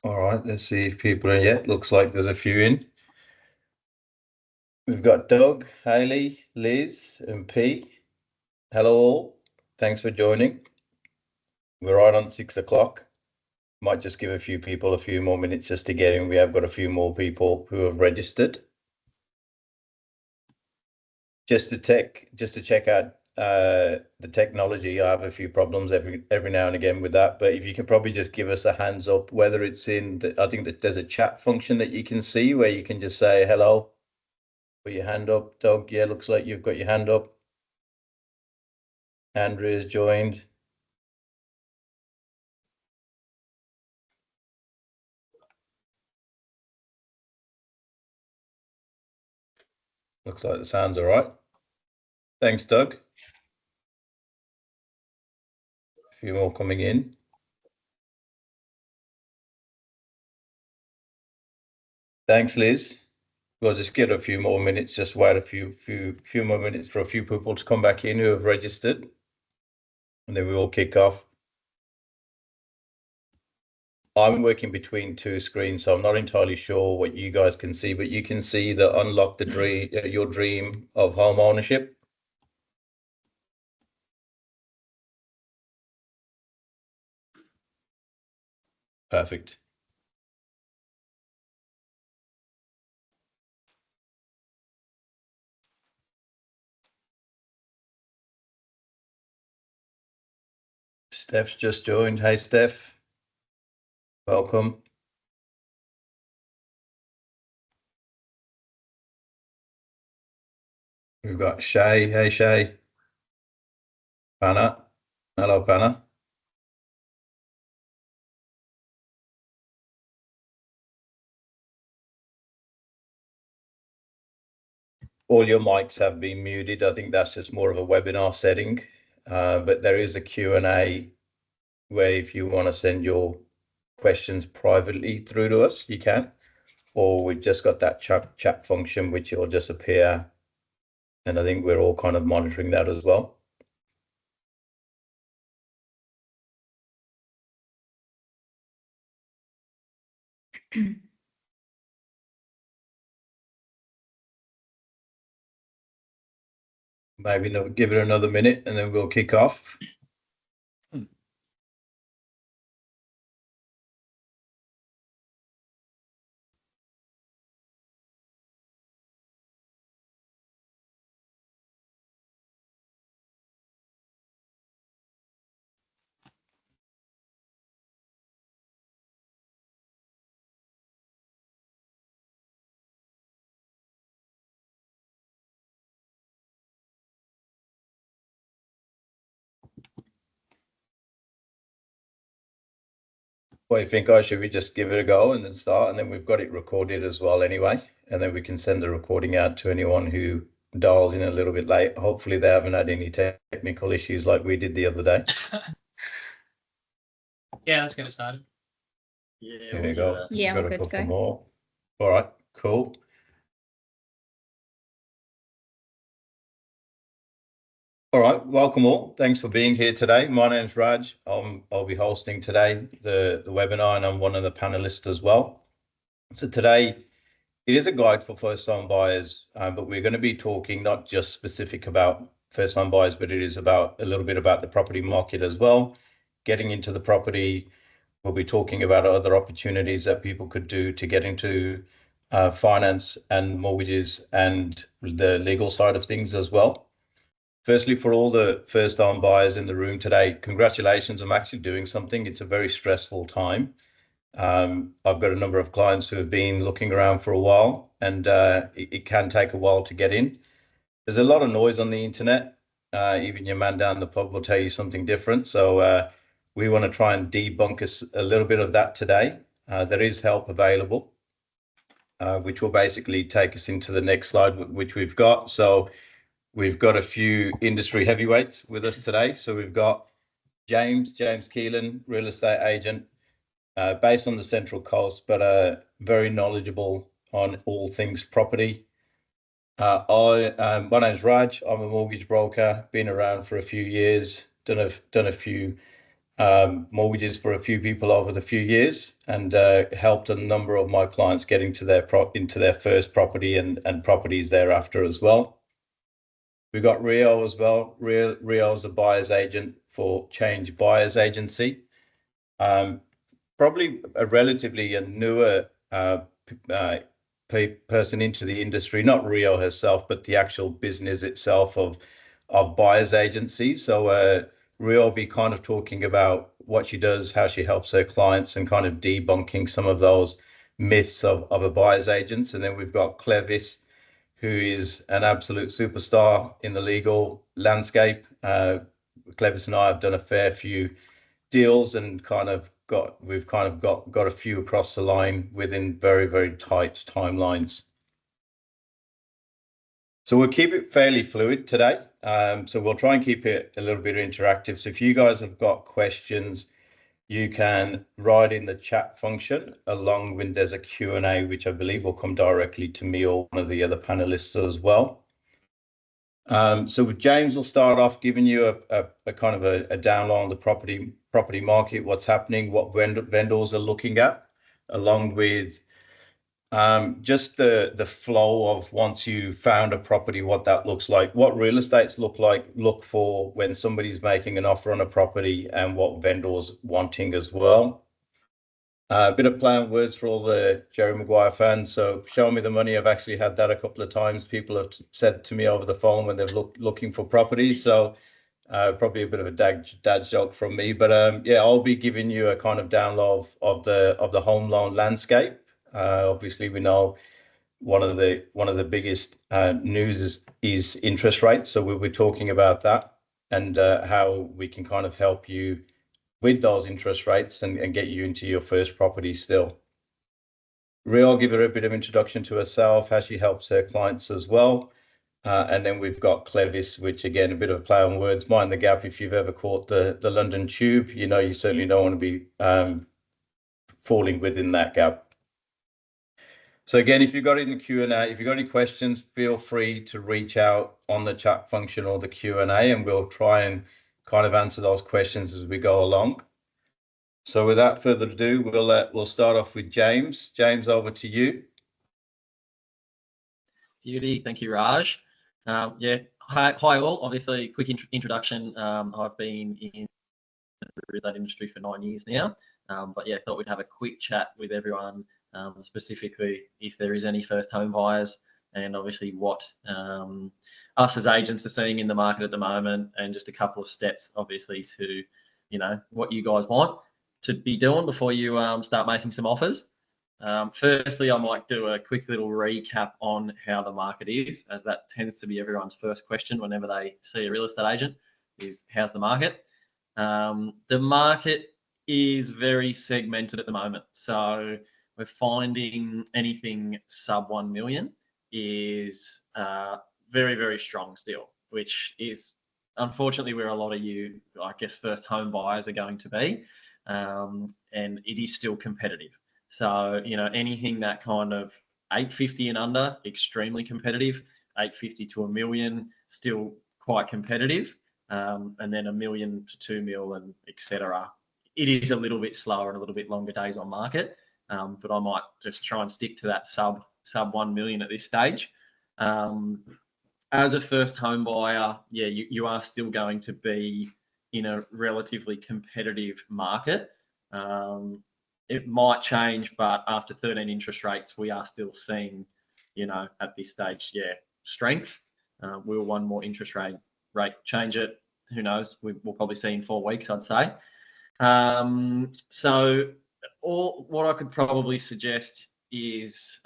All right, let's see if people are yet. Looks like there's a few in. We've got Doug, Haley, Liz, and P. Hello all. Thanks for joining. We're right on 6 o'clock. Might just give a few people a few more minutes just to get in. We have got a few more people who have registered. Just to check out the technology. I have a few problems every now and again with that, but if you can probably just give us a hands up, whether it's in I think that there's a chat function that you can see where you can just say hello, put your hand up. Doug, yeah, looks like you've got your hand up. Andrea's joined. Looks like the sound's all right. Thanks, Doug. A few more coming in. Thanks, Liz. We'll just get a few more minutes, just wait a few more minutes for a few people to come back in who have registered, and then we will kick off. I'm working between two screens, so I'm not entirely sure what you guys can see, but you can see the unlock the dream, your dream of home ownership. Perfect. Steph's just joined. Hey, Steph. Welcome. We've got Shay. Hey, Shay. Panna. Hello, Panna. All your mics have been muted. I think that's just more of a webinar setting, but there is a Q&A where if you want to send your questions privately through to us, you can, or we've just got that chat function, which will just appear. And I think we're all kind of monitoring that as well. Maybe give it another minute and then we'll kick off. What do you think, guys? Should we just give it a go and then start? And then we've got it recorded as well anyway. And then we can send the recording out to anyone who dials in a little bit late. Hopefully they haven't had any technical issues like we did the other day. Yeah, let's get it started. Yeah, there we go. Yeah, we've got a couple more. All right, cool. All right, welcome all. Thanks for being here today. My name's Raj. I'll be hosting today the webinar, and I'm one of the panelists as well. So today it is a guide for first-time buyers, but we're going to be talking not just specific about first-time buyers, but it is about a little bit about the property market as well. Getting into the property, we'll be talking about other opportunities that people could do to get into finance and mortgages and the legal side of things as well. Firstly, for all the first-time buyers in the room today, congratulations. I'm actually doing something. It's a very stressful time. I've got a number of clients who have been looking around for a while, and it can take a while to get in. There's a lot of noise on the internet. Even your man down the pub will tell you something different. So we want to try and debunk a little bit of that today. There is help available, which will basically take us into the next slide, which we've got. So we've got a few industry heavyweights with us today. So we've got James Keelan, real estate agent, based on the Central Coast, but very knowledgeable on all things property. My name's Raj. I'm a mortgage broker, been around for a few years, done a few mortgages for a few people over the few years, and helped a number of my clients get into their first property and properties thereafter as well. We've got Rio as well. Rio is a buyer's agent for Change Buyers Agency. Probably a relatively newer person into the industry, not Rio herself, but the actual business itself of buyers agencies. So Rio will be kind of talking about what she does, how she helps her clients, and kind of debunking some of those myths of a buyer's agent. And then we've got Clevis, who is an absolute superstar in the legal landscape. Clevis and I have done a fair few deals and we've got a few across the line within very, very tight timelines. So we'll keep it fairly fluid today. So we'll try and keep it a little bit interactive. So if you guys have got questions, you can write in the chat function, along with there's a Q&A, which I believe will come directly to me or one of the other panelists as well. So James will start off giving you a kind of a download on the property market, what's happening, what vendors are looking at, along with just the flow of once you found a property, what that looks like, what real estates look for when somebody's making an offer on a property, and what vendors wanting as well. A bit of play on words for all the Jerry Maguire fans. So show me the money. I've actually had that a couple of times. People have said to me over the phone when they're looking for properties. So probably a bit of a dad joke from me. But yeah, I'll be giving you a kind of download of the home loan landscape. Obviously, we know one of the biggest news is interest rates. So we'll be talking about that and how we can kind of help you with those interest rates and get you into your first property still. Rio will give her a bit of introduction to herself, how she helps her clients as well. And then we've got Clevis, which again, a bit of a play on words. Mind the gap, if you've ever caught the London Tube, you know you certainly don't want to be falling within that gap. So again, if you've got it in the Q&A, if you've got any questions, feel free to reach out on the chat function or the Q&A, and we'll try and kind of answer those questions as we go along. So without further ado, we'll start off with James. James, over to you. Beauty, thank you, Raj. Yeah, hi all. Obviously, quick introduction. I've been in the real estate industry for 9 years now, but yeah, thought we'd have a quick chat with everyone, specifically if there is any first home buyers, and obviously what us as agents are seeing in the market at the moment, and just a couple of steps, obviously, to what you guys want to be doing before you start making some offers. Firstly, I might do a quick little recap on how the market is, as that tends to be everyone's first question whenever they see a real estate agent, is how's the market? The market is very segmented at the moment. So we're finding anything sub 1 million is very, very strong still, which is unfortunately where a lot of you, I guess, first home buyers are going to be. And it is still competitive. So, anything that kind of 850 and under, extremely competitive. 850 to 1 million, still quite competitive. And then 1 million to 2 mil and etc. It is a little bit slower and a little bit longer days on market. But I might just try and stick to that sub 1 million at this stage. As a first home buyer, yeah, you are still going to be in a relatively competitive market. It might change, but after 13 interest rates, we are still seeing, at this stage, yeah, strength. Will one more interest rate change it? Who knows? We'll probably see in 4 weeks, I'd say. So what I could probably suggest is,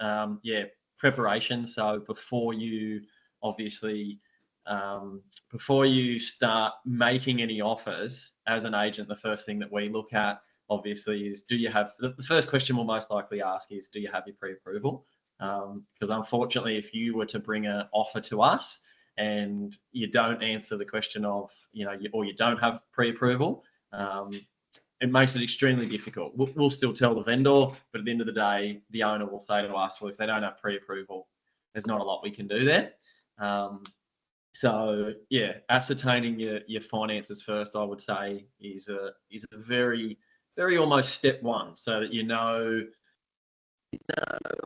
preparation. So before you start making any offers as an agent, the first thing that we look at obviously is, do you have, the first question we'll most likely ask is, do you have your pre-approval? Because unfortunately, if you were to bring an offer to us and you don't answer the question of, or you don't have pre-approval, it makes it extremely difficult. We'll still tell the vendor, but at the end of the day, the owner will say to us, well, if they don't have pre-approval, there's not a lot we can do there. So yeah, ascertaining your finances first, I would say, is a very almost step one, so that you know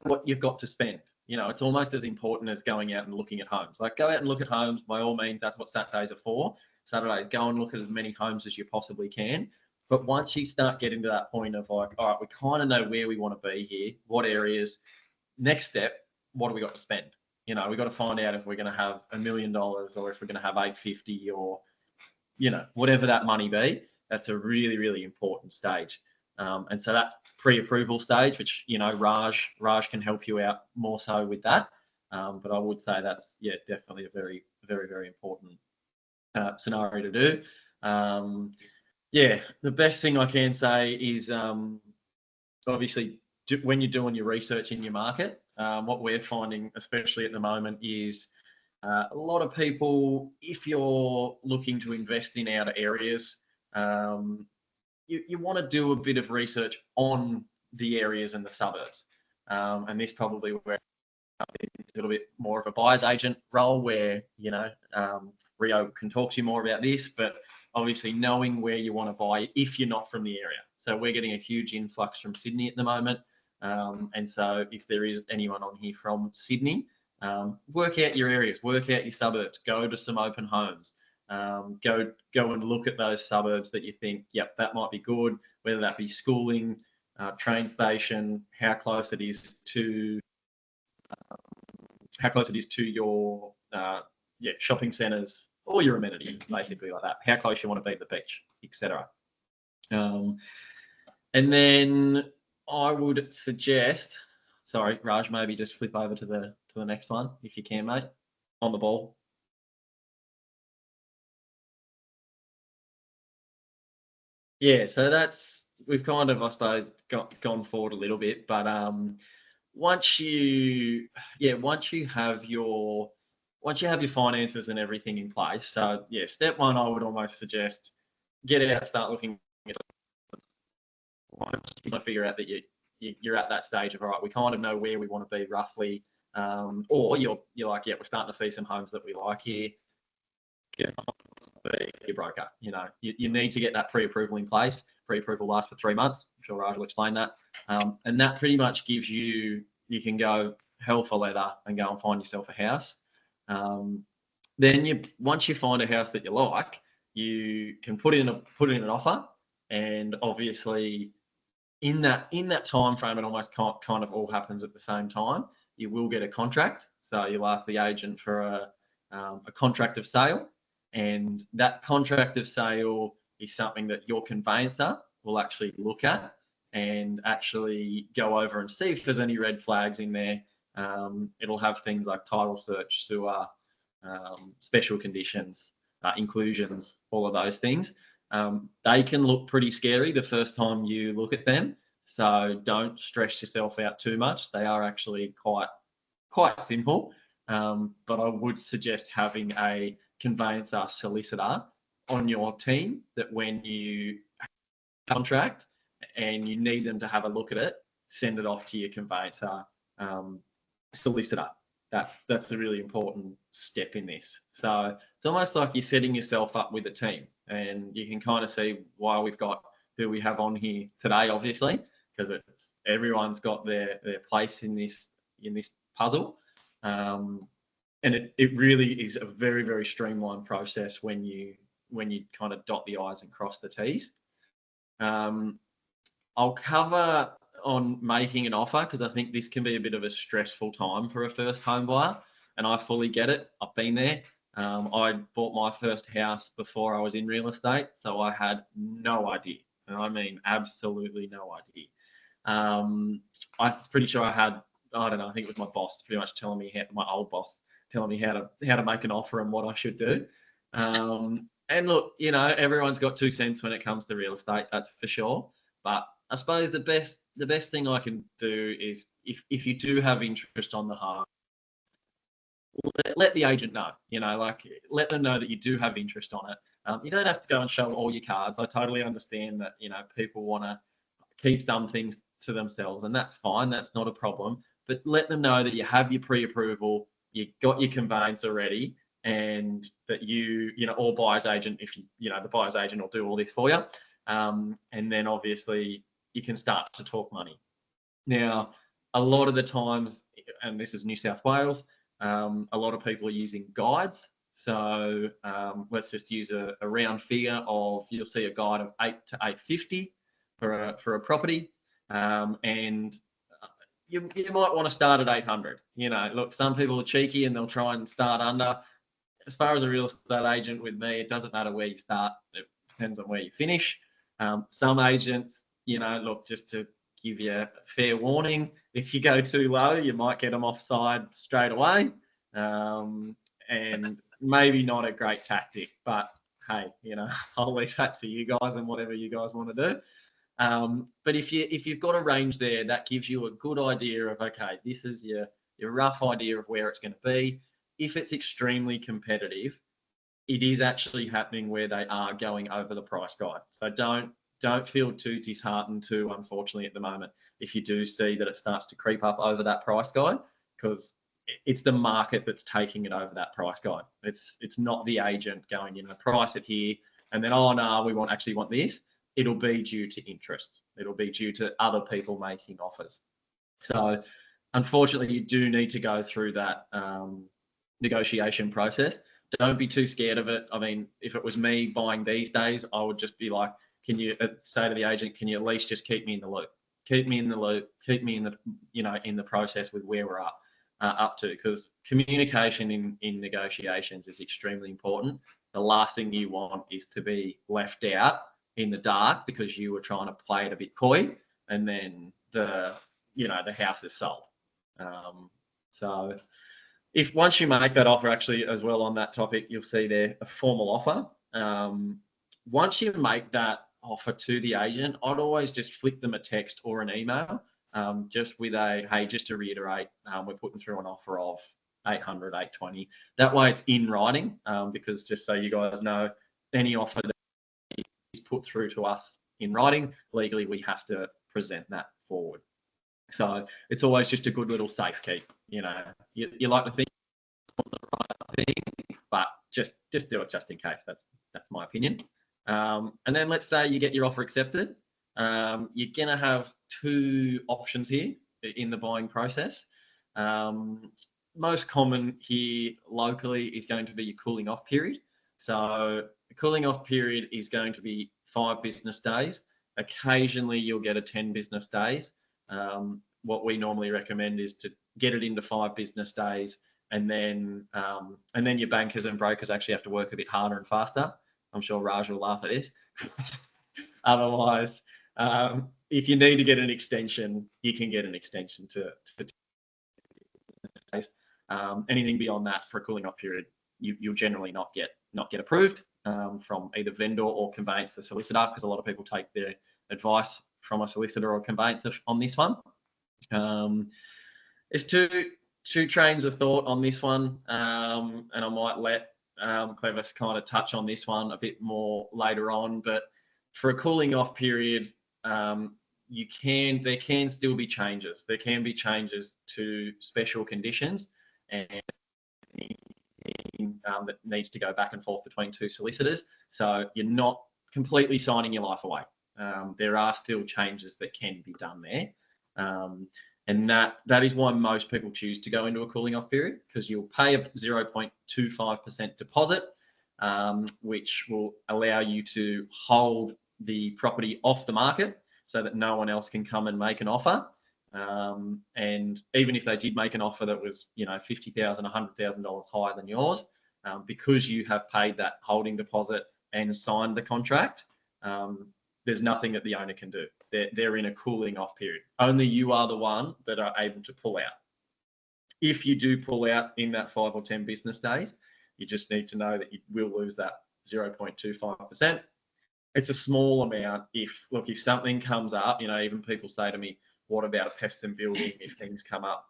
what you've got to spend. It's almost as important as going out and looking at homes. Like, go out and look at homes, by all means. That's what Saturdays are for. Saturdays, go and look at as many homes as you possibly can. But once you start getting to that point of like, all right, we kind of know where we want to be here, what areas, next step, what do we got to spend? We've got to find out if we're going to have $1 million or if we're going to have 850 or, whatever that money be. That's a really, really important stage. And so that's pre-approval stage, which, Raj can help you out more so with that. But I would say that's, definitely a very, very, very important scenario to do. The best thing I can say is obviously when you're doing your research in your market, what we're finding, especially at the moment, is a lot of people, if you're looking to invest in outer areas, you want to do a bit of research on the areas and the suburbs. And this probably where a little bit more of a buyer's agent role where, Rio can talk to you more about this, but obviously knowing where you want to buy if you're not from the area. So we're getting a huge influx from Sydney at the moment. And so if there is anyone on here from Sydney, work out your areas, work out your suburbs, go to some open homes, go and look at those suburbs that you think, yep, that might be good, whether that be schooling, train station, how close it is to your shopping centres, all your amenities, basically like that, how close you want to be to the beach, etc. And then I would suggest, sorry, Raj, maybe just flip over to the next one if you can, mate, on the ball. Yeah, so we've kind of, I suppose, gone forward a little bit, but once you have your finances and everything in place, so yeah, step one, I would almost suggest get out, start looking at. Once you kind of figure out that you're at that stage of, all right, we kind of know where we want to be roughly, or you're like, yeah, we're starting to see some homes that we like here. Get your broker. You need to get that pre-approval in place. Pre-approval lasts for 3 months. I'm sure Raj will explain that. And that pretty much gives you can go hell for leather and go and find yourself a house. Then once you find a house that you like, you can put in an offer, and obviously in that time frame, it almost kind of all happens at the same time. You will get a contract, so you'll ask the agent for a contract of sale, and that contract of sale is something that your conveyancer will actually look at and actually go over and see if there's any red flags in there. It'll have things like title search, sewer, special conditions, inclusions, all of those things. They can look pretty scary the first time you look at them, so don't stress yourself out too much. They are actually quite simple, but I would suggest having a conveyancer solicitor on your team, that when you contract and you need them to have a look at it, send it off to your conveyancer solicitor. That's a really important step in this. So it's almost like you're setting yourself up with a team, and you can kind of see why we've got who we have on here today, obviously, because everyone's got their place in this puzzle. And it really is a very, very streamlined process when you kind of dot the I's and cross the T's. I'll cover on making an offer, because I think this can be a bit of a stressful time for a first home buyer, and I fully get it. I've been there. I bought my first house before I was in real estate, so I had no idea, and I mean absolutely no idea. I'm pretty sure I had, I don't know, I think it was my boss pretty much telling me, my old boss telling me how to make an offer and what I should do. And look, everyone's got 2 cents when it comes to real estate, that's for sure. But I suppose the best thing I can do is, if you do have interest on the home, let the agent know. Let them know that you do have interest on it. You don't have to go and show all your cards. I totally understand that people want to keep some things to themselves, and that's fine. That's not a problem. But let them know that you have your pre-approval, you got your conveyancer ready, and that or buyer's agent, if the buyer's agent will do all this for you. And then obviously you can start to talk money. Now, a lot of the times, and this is New South Wales, a lot of people are using guides. So let's just use a round figure of, you'll see a guide of 8 to 850 for a property, and you might want to start at 800. Look, some people are cheeky and they'll try and start under. As far as a real estate agent, with me, it doesn't matter where you start. It depends on where you finish. Some agents, look, just to give you a fair warning, if you go too low, you might get them offside straight away. And maybe not a great tactic, but hey, I'll leave that to you guys and whatever you guys want to do. But if you've got a range there, that gives you a good idea of, okay, this is your rough idea of where it's going to be. If it's extremely competitive, it is actually happening where they are going over the price guide. So don't feel too disheartened too, unfortunately, at the moment, if you do see that it starts to creep up over that price guide, because it's the market that's taking it over that price guide. It's not the agent going, price it here, and then, oh no, we actually want this. It'll be due to interest. It'll be due to other people making offers. So unfortunately, you do need to go through that negotiation process. Don't be too scared of it. I mean, if it was me buying these days, I would just be like, can you say to the agent, can you at least just keep me in the loop? Keep me in the loop. Keep me in the, in the process with where we're up to, because communication in negotiations is extremely important. The last thing you want is to be left out in the dark because you were trying to play it a bit coy, and then the house is sold. So if once you make that offer, actually, as well, on that topic, you'll see there a formal offer. Once you make that offer to the agent, I'd always just flick them a text or an email, just with hey, just to reiterate, we're putting through an offer of 800, 820. That way it's in writing, because just so you guys know, any offer that is put through to us in writing, legally, we have to present that forward. So it's always just a good little safe keep. You like to think the right thing, but just do it just in case. That's my opinion. And then let's say you get your offer accepted. You're going to have two options here in the buying process. Most common here locally is going to be your cooling off period. So the cooling off period is going to be 5 business days. Occasionally you'll get a 10 business days. What we normally recommend is to get it into 5 business days, and then your bankers and brokers actually have to work a bit harder and faster. I'm sure Raj will laugh at this. Otherwise, if you need to get an extension, you can get an extension to days. Anything beyond that for a cooling off period, you'll generally not get approved from either vendor or conveyancer solicitor, because a lot of people take their advice from a solicitor or conveyancer on this one. There's two trains of thought on this one, and I might let Clevis kind of touch on this one a bit more later on. But for a cooling off period, there can still be changes. There can be changes to special conditions, and that needs to go back and forth between 2 solicitors. So you're not completely signing your life away. There are still changes that can be done there. And that is why most people choose to go into a cooling off period, because you'll pay a 0.25% deposit, which will allow you to hold the property off the market so that no one else can come and make an offer. And even if they did make an offer that was, $50,000, $100,000 higher than yours, because you have paid that holding deposit and signed the contract, there's nothing that the owner can do. They're in a cooling off period. Only you are the one that are able to pull out. If you do pull out in that 5 or 10 business days, you just need to know that you will lose that 0.25%. It's a small amount. If something comes up, even people say to me, what about a pest and building if things come up,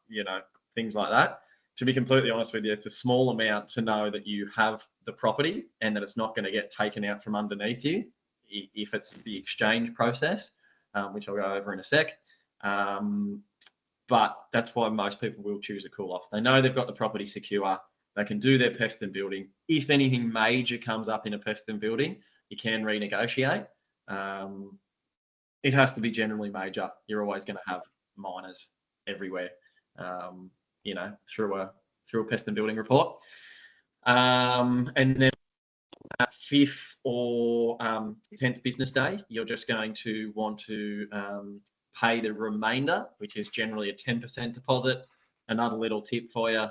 things like that. To be completely honest with you, it's a small amount to know that you have the property and that it's not going to get taken out from underneath you if it's the exchange process, which I'll go over in a sec. But that's why most people will choose a cool off. They know they've got the property secure. They can do their pest and building. If anything major comes up in a pest and building, you can renegotiate. It has to be generally major. You're always going to have minors everywhere, through a pest and building report. And then at 5th or 10th business day, you're just going to want to pay the remainder, which is generally a 10% deposit. Another little tip for you,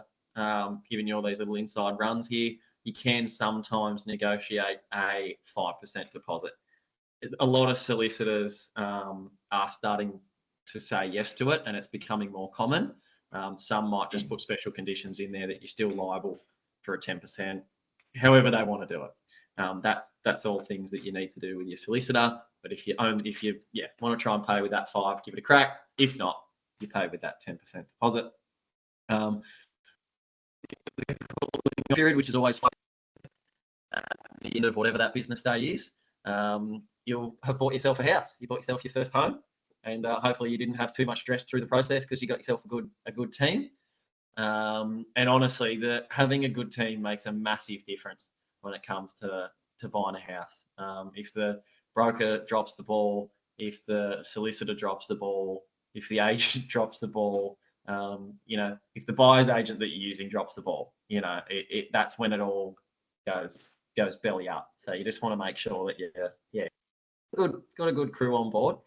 giving you all these little inside runs here, you can sometimes negotiate a 5% deposit. A lot of solicitors are starting to say yes to it, and it's becoming more common. Some might just put special conditions in there that you're still liable for a 10%, however they want to do it. That's all things that you need to do with your solicitor. But if you want to try and pay with that 5, give it a crack. If not, you pay with that 10% deposit. The period, which is always at the end of whatever that business day is, you'll have bought yourself a house. You bought yourself your first home, and hopefully you didn't have too much stress through the process because you got yourself a good team. And honestly, having a good team makes a massive difference when it comes to buying a house. If the broker drops the ball, if the solicitor drops the ball, if the agent drops the ball, if the buyer's agent that you're using drops the ball, that's when it all goes belly up. So you just want to make sure that got a good crew on board.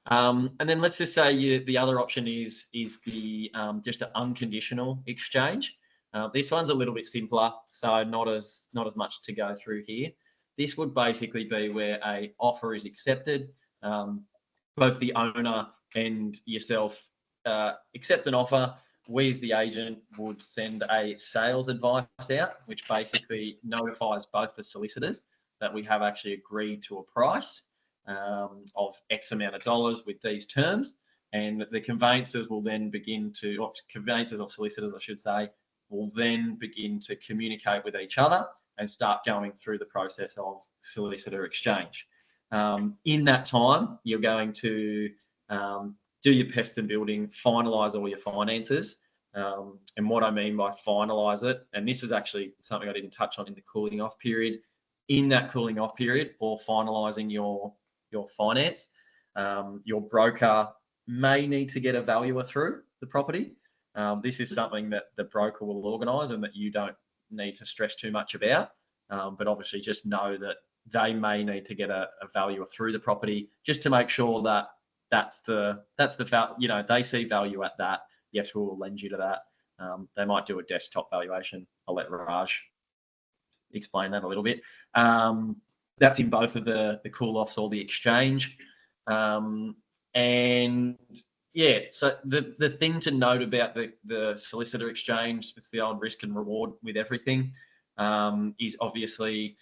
And then let's just say the other option is the just an unconditional exchange. This one's a little bit simpler, so not as much to go through here. This would basically be where a offer is accepted. Both the owner and yourself accept an offer. We as the agent would send a sales advice out, which basically notifies both the solicitors that we have actually agreed to a price of X amount of dollars with these terms. And the conveyancers will then conveyancers or solicitors, I should say, will then begin to communicate with each other and start going through the process of solicitor exchange. In that time, you're going to do your pest and building, finalise all your finances. And what I mean by finalise it, and this is actually something I didn't touch on in the cooling off period. In that cooling off period, or finalising your finance, your broker may need to get a valuer through the property. This is something that the broker will organise and that you don't need to stress too much about. But obviously just know that they may need to get a valuer through the property just to make sure that that's the they see value at that. Yes, we will lend you to that. They might do a desktop valuation. I'll let Raj explain that a little bit. That's in both of the cool offs or the exchange. And yeah, so the thing to note about the solicitor exchange, it's the old risk and reward with everything, is obviously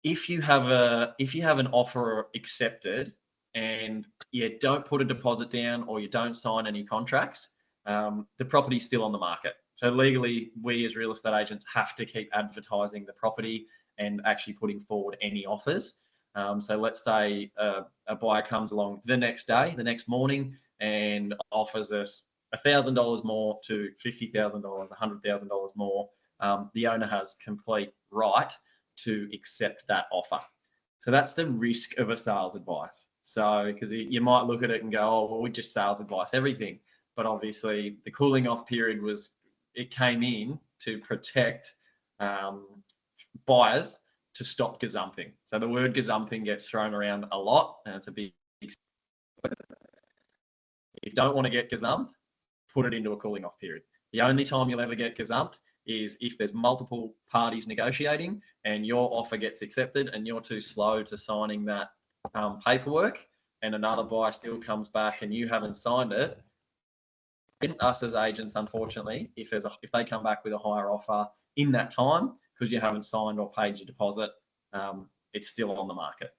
if you have an offer accepted and you don't put a deposit down or you don't sign any contracts, the property's still on the market. So legally, we as real estate agents have to keep advertising the property and actually putting forward any offers. So let's say a buyer comes along the next day, the next morning, and offers us $1,000 more to $50,000, $100,000 more. The owner has complete right to accept that offer. So that's the risk of a sales advice. So because you might look at it and go, oh, well, we just sales advice everything. But obviously the cooling off period came in to protect buyers to stop gazumping. So the word gazumping gets thrown around a lot, and it's a big. If you don't want to get gazumped, put it into a cooling off period. The only time you'll ever get gazumped is if there's multiple parties negotiating and your offer gets accepted and you're too slow to signing that paperwork, and another buyer still comes back and you haven't signed it. Us as agents, unfortunately, if they come back with a higher offer in that time because you haven't signed or paid your deposit, it's still on the market.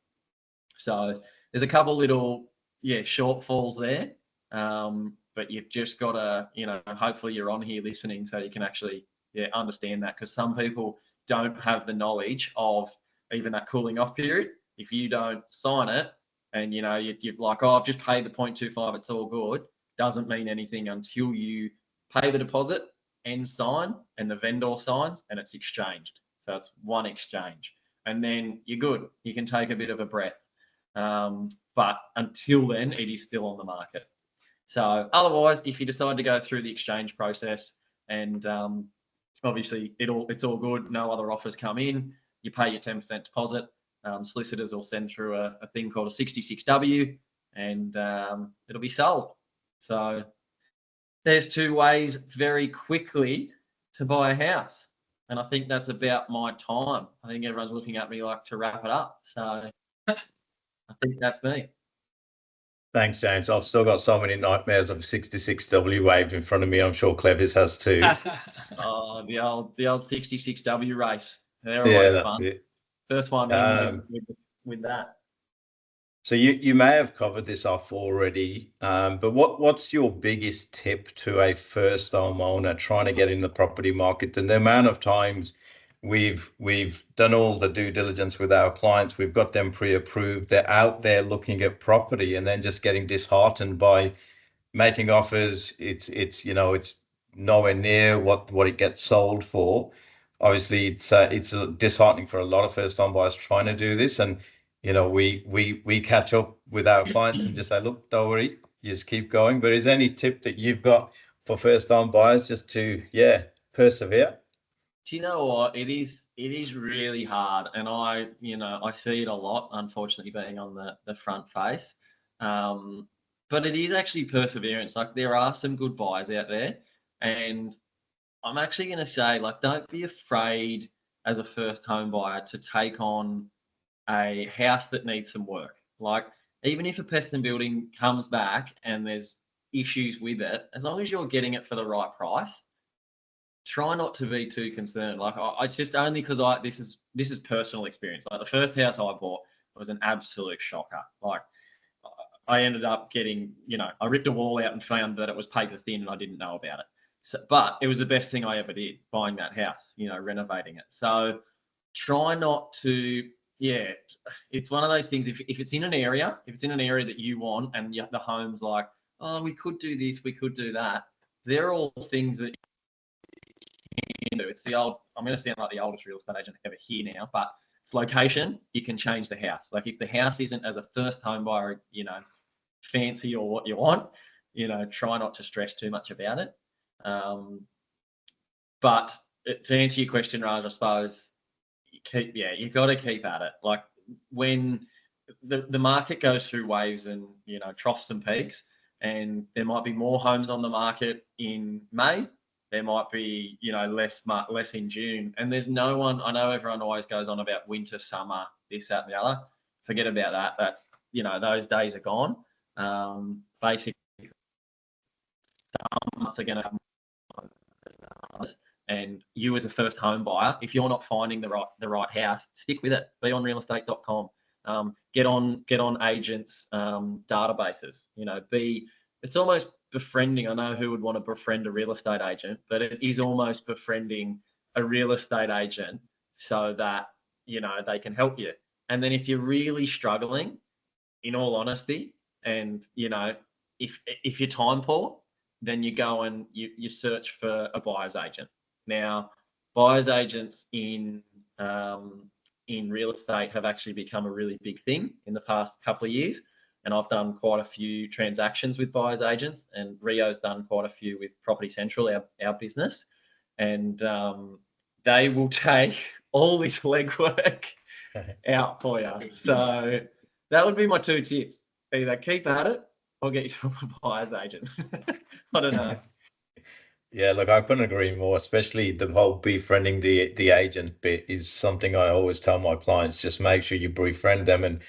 So there's a couple little shortfalls there, but you've just got to hopefully you're on here listening so you can actually understand that, because some people don't have the knowledge of even that cooling off period. If you don't sign it and you're like, oh, I've just paid the 0.25, it's all good, doesn't mean anything until you pay the deposit end sign and the vendor signs, and it's exchanged. So it's one exchange, and then you're good. You can take a bit of a breath. But until then, it is still on the market. So otherwise, if you decide to go through the exchange process and obviously it's all good, no other offers come in, you pay your 10% deposit. Solicitors will send through a thing called a 66W, and it'll be sold. So there's two ways very quickly to buy a house. And I think that's about my time. I think everyone's looking at me like to wrap it up. So I think that's me. Thanks, James. I've still got so many nightmares of 66W waved in front of me. I'm sure Clevis has too. Oh, the old 66W race. They're Yeah, always that's fun. it. First one in with that. So you may have covered this off already, but what's your biggest tip to a first homeowner trying to get in the property market? And the amount of times we've done all the due diligence with our clients, we've got them pre-approved, they're out there looking at property and then just getting disheartened by making offers. It's nowhere near what it gets sold for. Obviously, it's disheartening for a lot of first time buyers trying to do this, and we catch up with our clients and just say, look, don't worry, you just keep going. But is there any tip that you've got for first time buyers just to persevere? Do you know what? It is really hard, and I see it a lot, unfortunately, being on the front face. But it is actually perseverance. Like, there are some good buyers out there, and I'm actually going to say, like, don't be afraid as a first home buyer to take on a house that needs some work. Like, even if a pest and building comes back and there's issues with it, as long as you're getting it for the right price, try not to be too concerned. Like, it's just only because this is personal experience. Like, the first house I bought was an absolute shocker. Like, I ended up getting, I ripped a wall out and found that it was paper thin and I didn't know about it. So, but it was the best thing I ever did, buying that house, renovating it. So try not to, it's one of those things. If it's in an area, that you want, and the home's like, oh, we could do this, we could do that. They're all things that you can do. It's the old, I'm going to sound like the oldest real estate agent ever here now, but it's location. You can change the house. Like, if the house isn't, as a first home buyer, fancy or what you want, try not to stress too much about it. But to answer your question, Raj, I suppose you got to keep at it. Like, when the market goes through waves and troughs and peaks, and there might be more homes on the market in May, there might be less in June, and there's no one. I know everyone always goes on about winter, summer, this, that, and the other. Forget about that. That's those days are gone. Basically, some months are going to have more, and you as a first home buyer, if you're not finding the right house, stick with it. Be on realestate.com. Get on agents' databases. It's almost befriending. I know who would want to befriend a real estate agent, but it is almost befriending a real estate agent so that they can help you. And then if you're really struggling, in all honesty, and if you're time poor, then you go and you search for a buyer's agent. Now, buyer's agents in real estate have actually become a really big thing in the past couple of years. And I've done quite a few transactions with buyer's agents, and Rio's done quite a few with Property Central, our business. And they will take all this legwork out for you. So that would be my two tips. Either keep at it or get yourself a buyer's agent. I don't know. Yeah, look, I couldn't agree more, especially the whole befriending the agent bit is something I always tell my clients. Just make sure you befriend them, and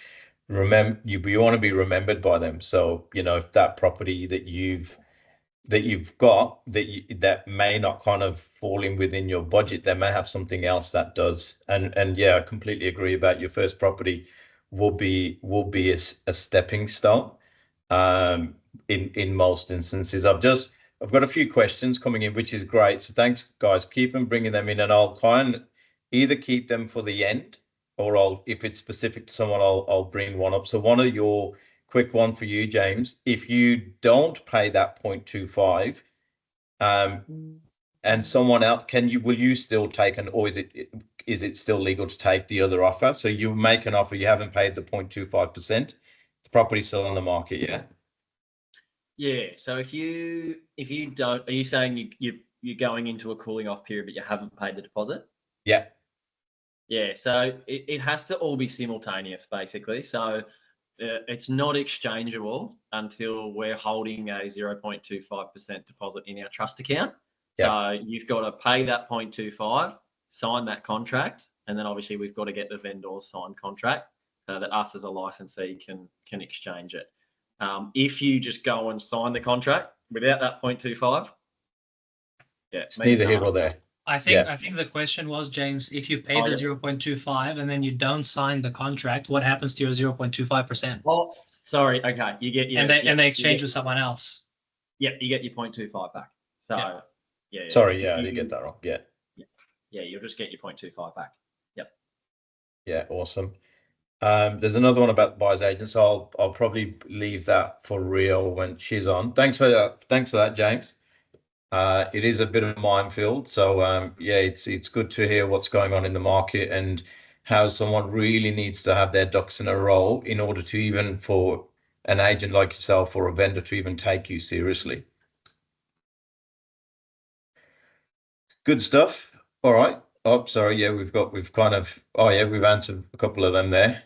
remember, you want to be remembered by them. So if that property that you've got that may not kind of fall in within your budget, they may have something else that does. And yeah, I completely agree about your first property will be a stepping stone in most instances. I've got a few questions coming in, which is great. So thanks, guys. Keep them, bringing them in, and I'll kind of either keep them for the end, or if it's specific to someone, I'll bring one up. So one of your quick one for you, James. If you don't pay that 0.25, and someone else, will you still take or is it still legal to take the other offer? So you make an offer, you haven't paid the 0.25%, the property's still on the market, yeah? Yeah. So if you don't, are you saying you're going into a cooling off period, but you haven't paid the deposit? Yeah. Yeah. So it has to all be simultaneous, basically. So it's not exchangeable until we're holding a 0.25% deposit in our trust account. Yeah. So you've got to pay that 0.25, sign that contract, and then obviously we've got to get the vendor's signed contract so that us as a licensee can exchange it. If you just go and sign the contract without that 0.25, It's neither here nor there. I think the question was, James, if you pay the 0.25 and then you don't sign the contract, what happens to your 0.25%? Oh, sorry. Okay, you get and they exchange with someone else. Yeah, you get your 0.25 back. So yeah. Sorry, I did get that wrong. Yeah. Yeah, you'll just get your 0.25 back. Yep. Yeah, awesome. There's another one about buyer's agents. I'll probably leave that for real when she's on. Thanks for that, James. It is a bit of a minefield, so yeah, it's good to hear what's going on in the market and how someone really needs to have their ducks in a row in order to, even for an agent like yourself or a vendor, to even take you seriously. Good stuff. All right. Oh, sorry. Yeah, we've answered a couple of them there.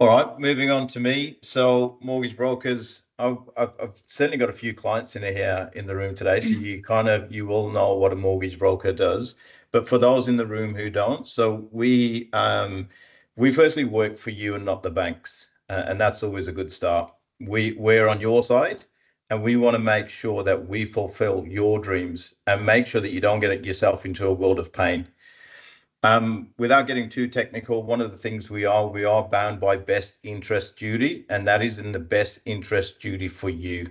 All right, moving on to me. So mortgage brokers, I've certainly got a few clients in here in the room today. So you all know what a mortgage broker does. But for those in the room who don't, so we firstly work for you and not the banks, and that's always a good start. We're on your side, and we want to make sure that we fulfill your dreams and make sure that you don't get yourself into a world of pain. Without getting too technical, one of the things we are bound by best interest duty, and that is in the best interest duty for you,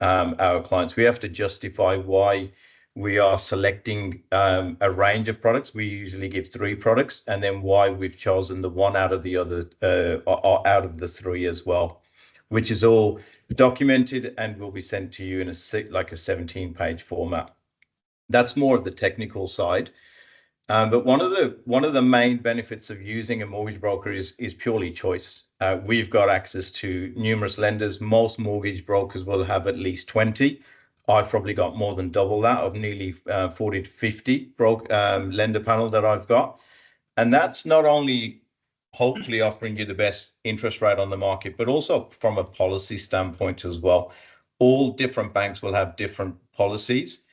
our clients. We have to justify why we are selecting a range of products. We usually give 3 products, and then why we've chosen the one out of the other, out of the 3 as well, which is all documented and will be sent to you in a 17-page format. That's more of the technical side. But one of the main benefits of using a mortgage broker is purely choice. We've got access to numerous lenders. Most mortgage brokers will have at least 20. I've probably got more than double that, of nearly 40 to 50 lender panel that I've got. And that's not only hopefully offering you the best interest rate on the market, but also from a policy standpoint as well. All different banks will have different policies.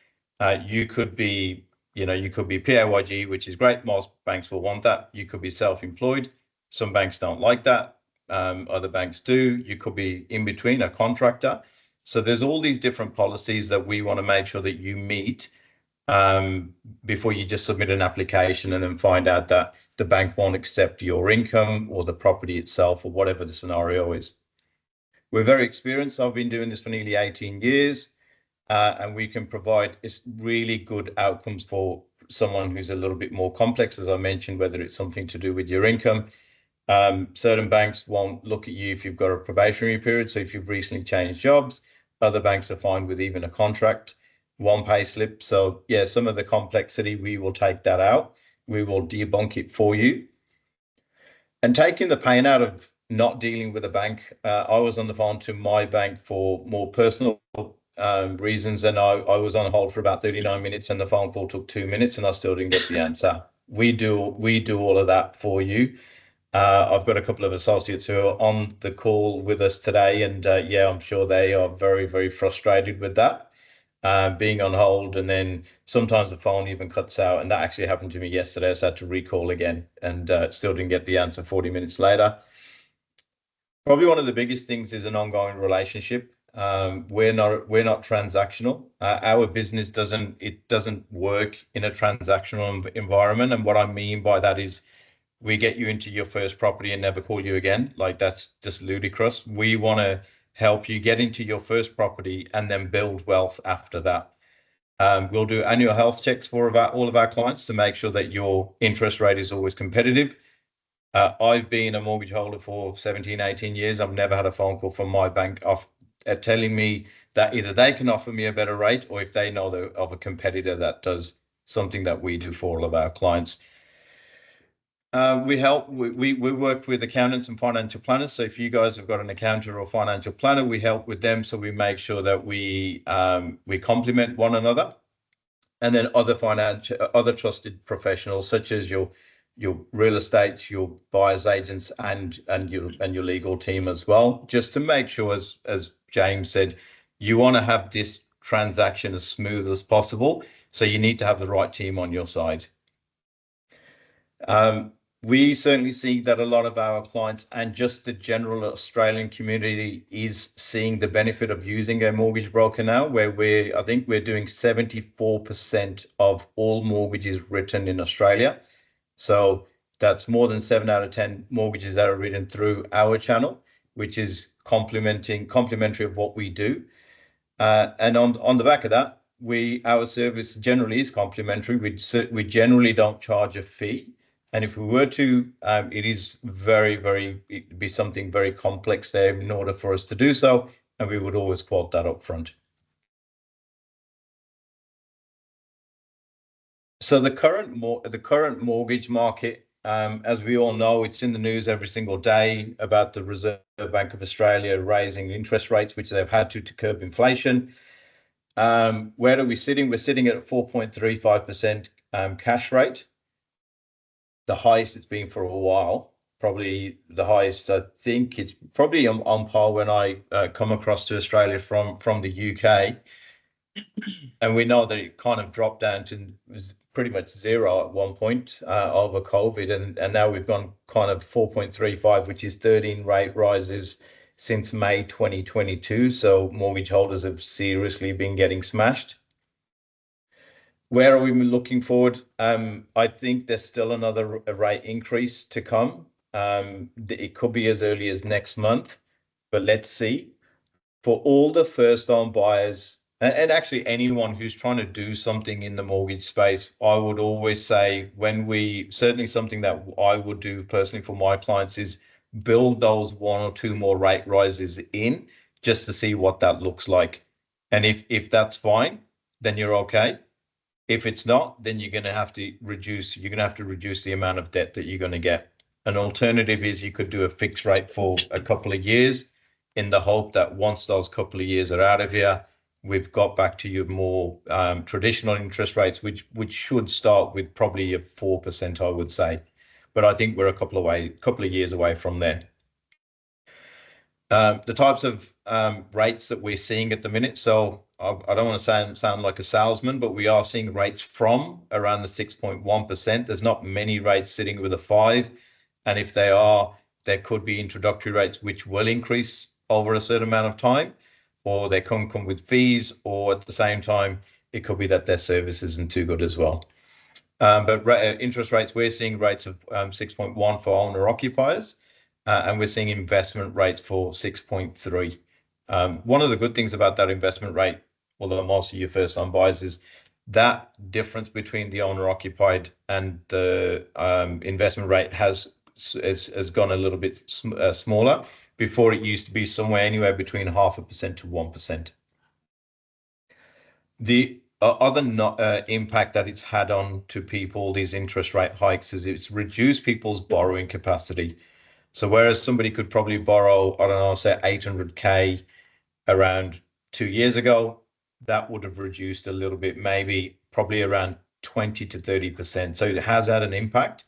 You could be PAYG, which is great. Most banks will want that. You could be self-employed. Some banks don't like that. Other banks do. You could be in between, a contractor. So there's all these different policies that we want to make sure that you meet before you just submit an application and then find out that the bank won't accept your income or the property itself or whatever the scenario is. We're very experienced. I've been doing this for nearly 18 years. And we can provide really good outcomes for someone who's a little bit more complex, as I mentioned, whether it's something to do with your income. Certain banks won't look at you if you've got a probationary period. So if you've recently changed jobs, other banks are fine with even a contract, one pay slip. So yeah, some of the complexity, we will take that out. We will debunk it for you. And taking the pain out of not dealing with a bank, I was on the phone to my bank for more personal reasons, and I was on hold for about 39 minutes, and the phone call took 2 minutes, and I still didn't get the answer. We do all of that for you. I've got a couple of associates who are on the call with us today, and yeah, I'm sure they are very, very frustrated with that, being on hold, and then sometimes the phone even cuts out, and that actually happened to me yesterday. I had to recall again, and still didn't get the answer 40 minutes later. Probably one of the biggest things is an ongoing relationship. We're not transactional. Our business doesn't work in a transactional environment. And what I mean by that is we get you into your first property and never call you again. Like, that's just ludicrous. We want to help you get into your first property and then build wealth after that. We'll do annual health checks for all of our clients to make sure that your interest rate is always competitive. I've been a mortgage holder for 17, 18 years. I've never had a phone call from my bank telling me that either they can offer me a better rate, or if they know of a competitor that does something that we do for all of our clients. We work with accountants and financial planners. So if you guys have got an accountant or financial planner, we help with them. So we make sure that we complement one another. And then other trusted professionals, such as your real estate, your buyers agents, and your legal team as well, just to make sure, as James said, you want to have this transaction as smooth as possible. So you need to have the right team on your side. We certainly see that a lot of our clients and just the general Australian community is seeing the benefit of using a mortgage broker now, where I think we're doing 74% of all mortgages written in Australia. So that's more than 7 out of 10 mortgages that are written through our channel, which is complementary of what we do. And on the back of that, our service generally is complimentary. We generally don't charge a fee. And if we were to, it'd be something very complex there in order for us to do so, and we would always quote that up front. So the current mortgage market, as we all know, it's in the news every single day about the Reserve Bank of Australia raising interest rates, which they've had to curb inflation. Where are we sitting? We're sitting at a 4.35% cash rate. The highest it's been for a while, probably the highest. I think it's probably on par when I come across to Australia from the UK, and we know that it kind of dropped down to was pretty much zero at one point over COVID, and now we've gone kind of 4.35, which is 13 rate rises since May 2022. So mortgage holders have seriously been getting smashed. Where are we looking forward? I think there's still another rate increase to come. It could be as early as next month, but let's see. For all the first-time buyers, and actually anyone who's trying to do something in the mortgage space, I would always say certainly something that I would do personally for my clients is build those 1 or 2 more rate rises in just to see what that looks like. And if that's fine, then you're okay. If it's not, then you're going to have to reduce the amount of debt that you're going to get. An alternative is you could do a fixed rate for a couple of years in the hope that once those couple of years are out of here, we've got back to your more traditional interest rates, which should start with probably a 4%, I would say. But I think we're a couple of years away from there. The types of rates that we're seeing at the minute. So I don't want to sound like a salesman, but we are seeing rates from around the 6.1%. There's not many rates sitting with a 5. And if they are, there could be introductory rates which will increase over a certain amount of time, or they come with fees, or at the same time, it could be that their service isn't too good as well. But interest rates, we're seeing rates of 6.1 for owner occupiers. And we're seeing investment rates for 6.3. One of the good things about that investment rate, although most of your first-time buyers, is that difference between the owner-occupied and the investment rate has gone a little bit smaller. Before, it used to be somewhere anywhere between 0.5% to 1%. The other impact that it's had on to people, these interest rate hikes, is it's reduced people's borrowing capacity. So whereas somebody could probably borrow, I don't know, say 800K around 2 years ago, that would have reduced a little bit, maybe probably around 20 to 30%. So it has had an impact.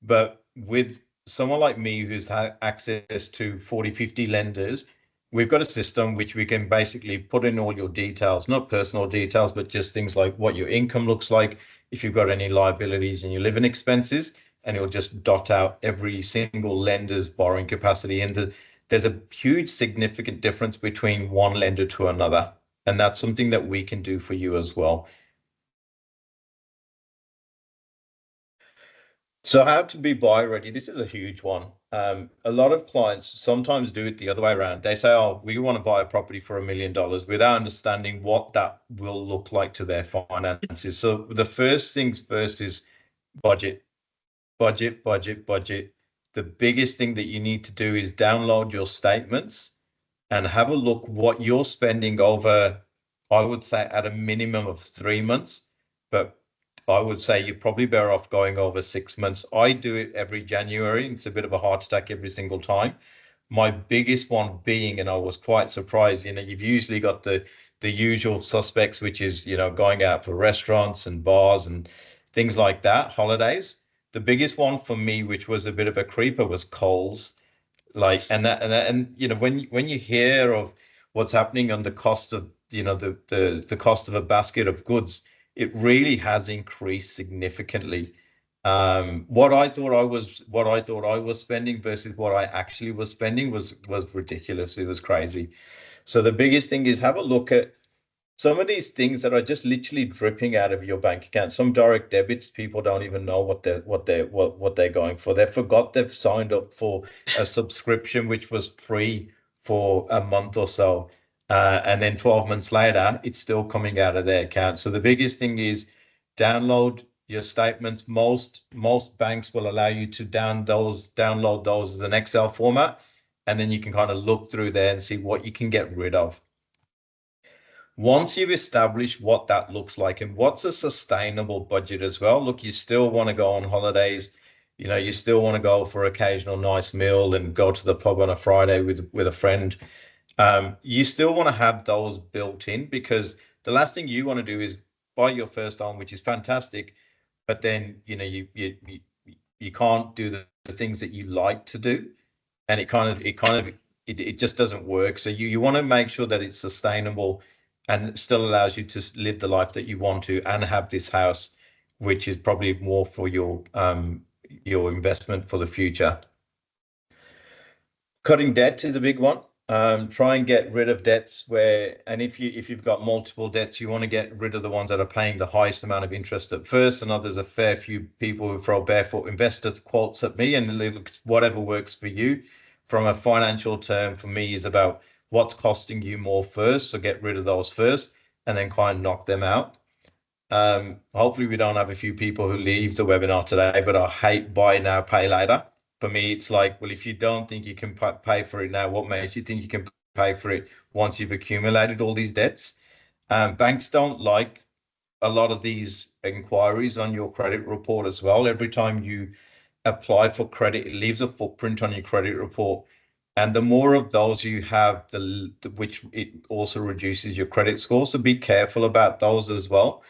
But with someone like me who's had access to 40, 50 lenders, we've got a system which we can basically put in all your details, not personal details, but just things like what your income looks like, if you've got any liabilities and your living expenses, and it'll just dot out every single lender's borrowing capacity. And there's a huge significant difference between one lender to another. And that's something that we can do for you as well. So how to be buyer ready? This is a huge one. A lot of clients sometimes do it the other way around. They say, oh, we want to buy a property for $1 million without understanding what that will look like to their finances. So the first things first is budget. The biggest thing that you need to do is download your statements and have a look what you're spending over, I would say at a minimum of 3 months, but I would say you're probably better off going over 6 months. I do it every January. It's a bit of a heart attack every single time. My biggest one being, and I was quite surprised, you've usually got the usual suspects, which is, going out for restaurants and bars and things like that, holidays. The biggest one for me, which was a bit of a creeper, was Coles. Like, and when you hear of what's happening on the cost of, the cost of a basket of goods, it really has increased significantly. What I thought I was spending versus what I actually was spending was ridiculous. It was crazy. So the biggest thing is have a look at some of these things that are just literally dripping out of your bank account. Some direct debits, people don't even know what they're going for. They forgot they've signed up for a subscription which was free for a month or so, and then 12 months later, it's still coming out of their account. So the biggest thing is download your statements. Most banks will allow you to download those as an Excel format, and then you can kind of look through there and see what you can get rid of. Once you've established what that looks like and what's a sustainable budget as well, look, you still want to go on holidays, you still want to go for occasional nice meal and go to the pub on a Friday with a friend. You still want to have those built in, because the last thing you want to do is buy your first home, which is fantastic, but then you can't do the things that you like to do, and it just doesn't work. So you want to make sure that it's sustainable and it still allows you to live the life that you want to and have this house, which is probably more for your investment for the future. Cutting debt is a big one. Try and get rid of debts and if you've got multiple debts, you want to get rid of the ones that are paying the highest amount of interest at first. I know there's a fair few people who throw barefoot investors quotes at me, and whatever works for you. From a financial term, for me, is about what's costing you more first. So get rid of those first and then kind of knock them out. Hopefully we don't have a few people who leave the webinar today, but I hate buy now, pay later. For me, it's like, well, if you don't think you can pay for it now, what makes you think you can pay for it once you've accumulated all these debts? Banks don't like a lot of these inquiries on your credit report as well. Every time you apply for credit, it leaves a footprint on your credit report. And the more of those you have, which it also reduces your credit score. So be careful about those as well.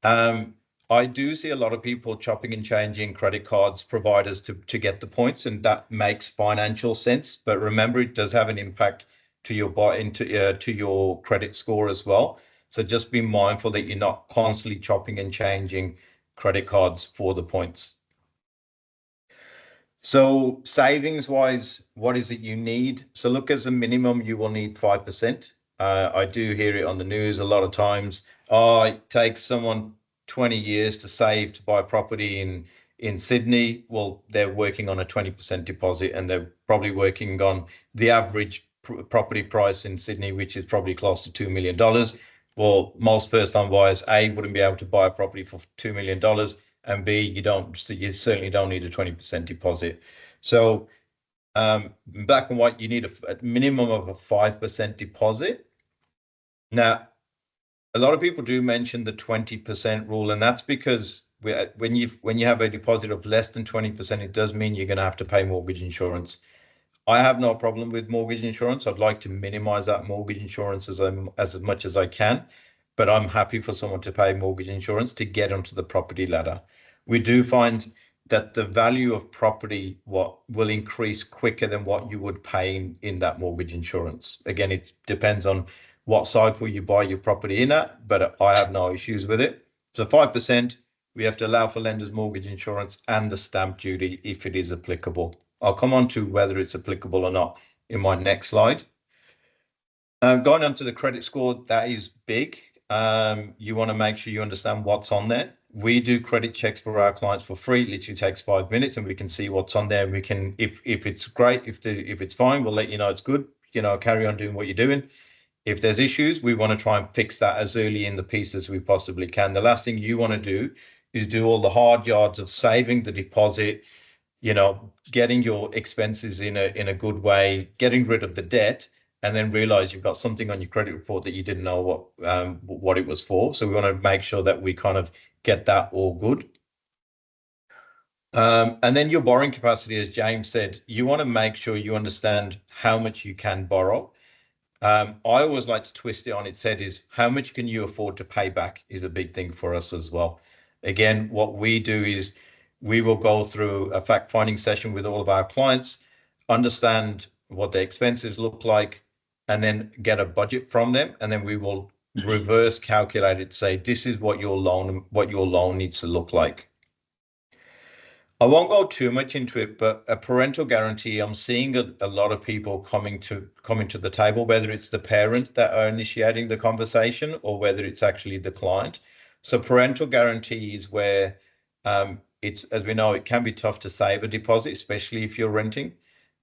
I do see a lot of people chopping and changing credit cards providers to get the points, and that makes financial sense. But remember, it does have an impact to your credit score as well. So just be mindful that you're not constantly chopping and changing credit cards for the points. So savings wise, what is it you need? So look, as a minimum, you will need 5%. I do hear it on the news a lot of times. Oh, it takes someone 20 years to save to buy property in Sydney. Well, they're working on a 20% deposit, and they're probably working on the average property price in Sydney, which is probably close to $2 million. Well, most first-time buyers, A, wouldn't be able to buy a property for $2 million. And B, you certainly don't need a 20% deposit. So black and white, you need a minimum of a 5% deposit. Now, a lot of people do mention the 20% rule, and that's because when you have a deposit of less than 20%, it does mean you're going to have to pay mortgage insurance. I have no problem with mortgage insurance. I'd like to minimize that mortgage insurance as much as I can, but I'm happy for someone to pay mortgage insurance to get onto the property ladder. We do find that the value of property will increase quicker than what you would pay in that mortgage insurance. Again, it depends on what cycle you buy your property in at, but I have no issues with it. So 5%, we have to allow for lenders' mortgage insurance and the stamp duty if it is applicable. I'll come on to whether it's applicable or not in my next slide. Going on to the credit score, that is big. You want to make sure you understand what's on there. We do credit checks for our clients for free. It literally takes 5 minutes, and we can see what's on there. We can, if it's great, if it's fine, we'll let you know it's good. Carry on doing what you're doing. If there's issues, we want to try and fix that as early in the piece as we possibly can. The last thing you want to do is do all the hard yards of saving the deposit, getting your expenses in a good way, getting rid of the debt, and then realize you've got something on your credit report that you didn't know what it was for. So we want to make sure that we kind of get that all good. And then your borrowing capacity, as James said, you want to make sure you understand how much you can borrow. I always like to twist it on its head is how much can you afford to pay back is a big thing for us as well. Again, what we do is we will go through a fact-finding session with all of our clients, understand what their expenses look like, and then get a budget from them. And then we will reverse calculate it, say, this is what your loan needs to look like. I won't go too much into it, but a parental guarantee, I'm seeing a lot of people coming to the table, whether it's the parent that are initiating the conversation or whether it's actually the client. So parental guarantee is where it's, as we know, it can be tough to save a deposit, especially if you're renting.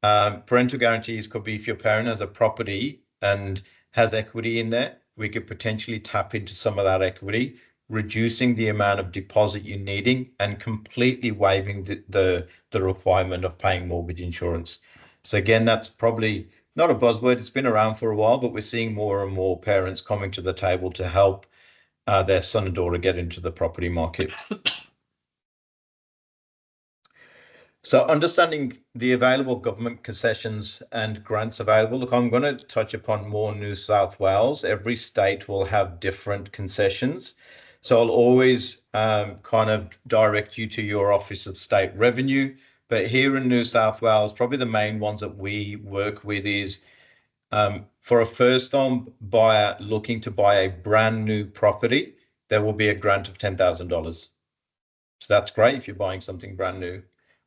Parental guarantees could be if your parent has a property and has equity in there, we could potentially tap into some of that equity, reducing the amount of deposit you're needing and completely waiving the requirement of paying mortgage insurance. So again, that's probably not a buzzword. It's been around for a while, but we're seeing more and more parents coming to the table to help their son and daughter get into the property market. So understanding the available government concessions and grants available. Look, I'm going to touch upon more New South Wales. Every state will have different concessions. So I'll always kind of direct you to your Office of State Revenue. But here in New South Wales, probably the main ones that we work with is for a first-time buyer looking to buy a brand new property, there will be a grant of $10,000. So that's great if you're buying something brand new.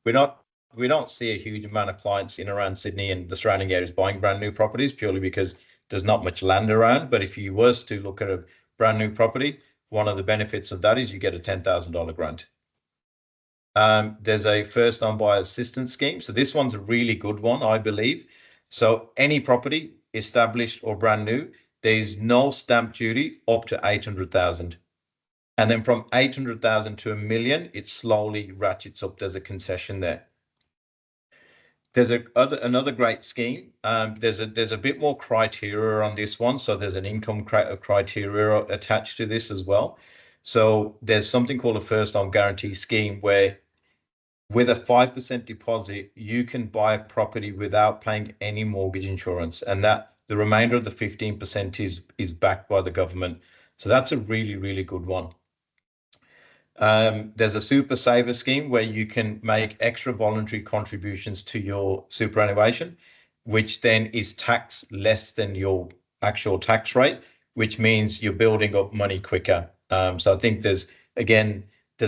We don't see a huge amount of clients in around Sydney and the surrounding areas buying brand new properties purely because there's not much land around. But if you was to look at a brand new property, one of the benefits of that is you get a $10,000 grant. There's a first-time buyer assistance scheme. So this one's a really good one, I believe. So any property established or brand new, there's no stamp duty up to 800,000. And then from 800,000 to $1 million, it slowly ratchets up. There's a concession there. There's another great scheme. There's a bit more criteria on this one. So there's an income criteria attached to this as well. So there's something called a first-time guarantee scheme where with a 5% deposit, you can buy a property without paying any mortgage insurance. And that the remainder of the 15% is backed by the government. So that's a really, really good one. There's a super saver scheme where you can make extra voluntary contributions to your superannuation, which then is taxed less than your actual tax rate, which means you're building up money quicker. So I think there's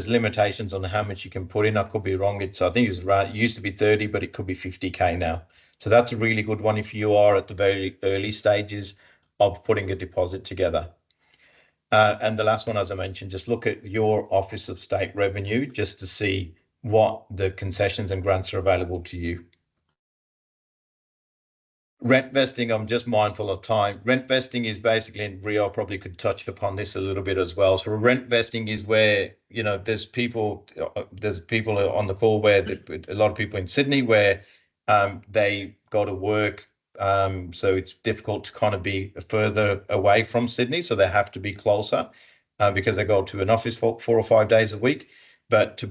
limitations on how much you can put in. I could be wrong. I think it used to be 30, but it could be 50K now. So that's a really good one if you are at the very early stages of putting a deposit together. And the last one, as I mentioned, just look at your Office of State Revenue just to see what the concessions and grants are available to you. Rent vesting, I'm just mindful of time. Rent vesting is basically, and Rio probably could touch upon this a little bit as well. So rent vesting is where, there's people on the call where a lot of people in Sydney where they go to work. So it's difficult to kind of be further away from Sydney. So they have to be closer because they go to an office for 4 or 5 days a week. But to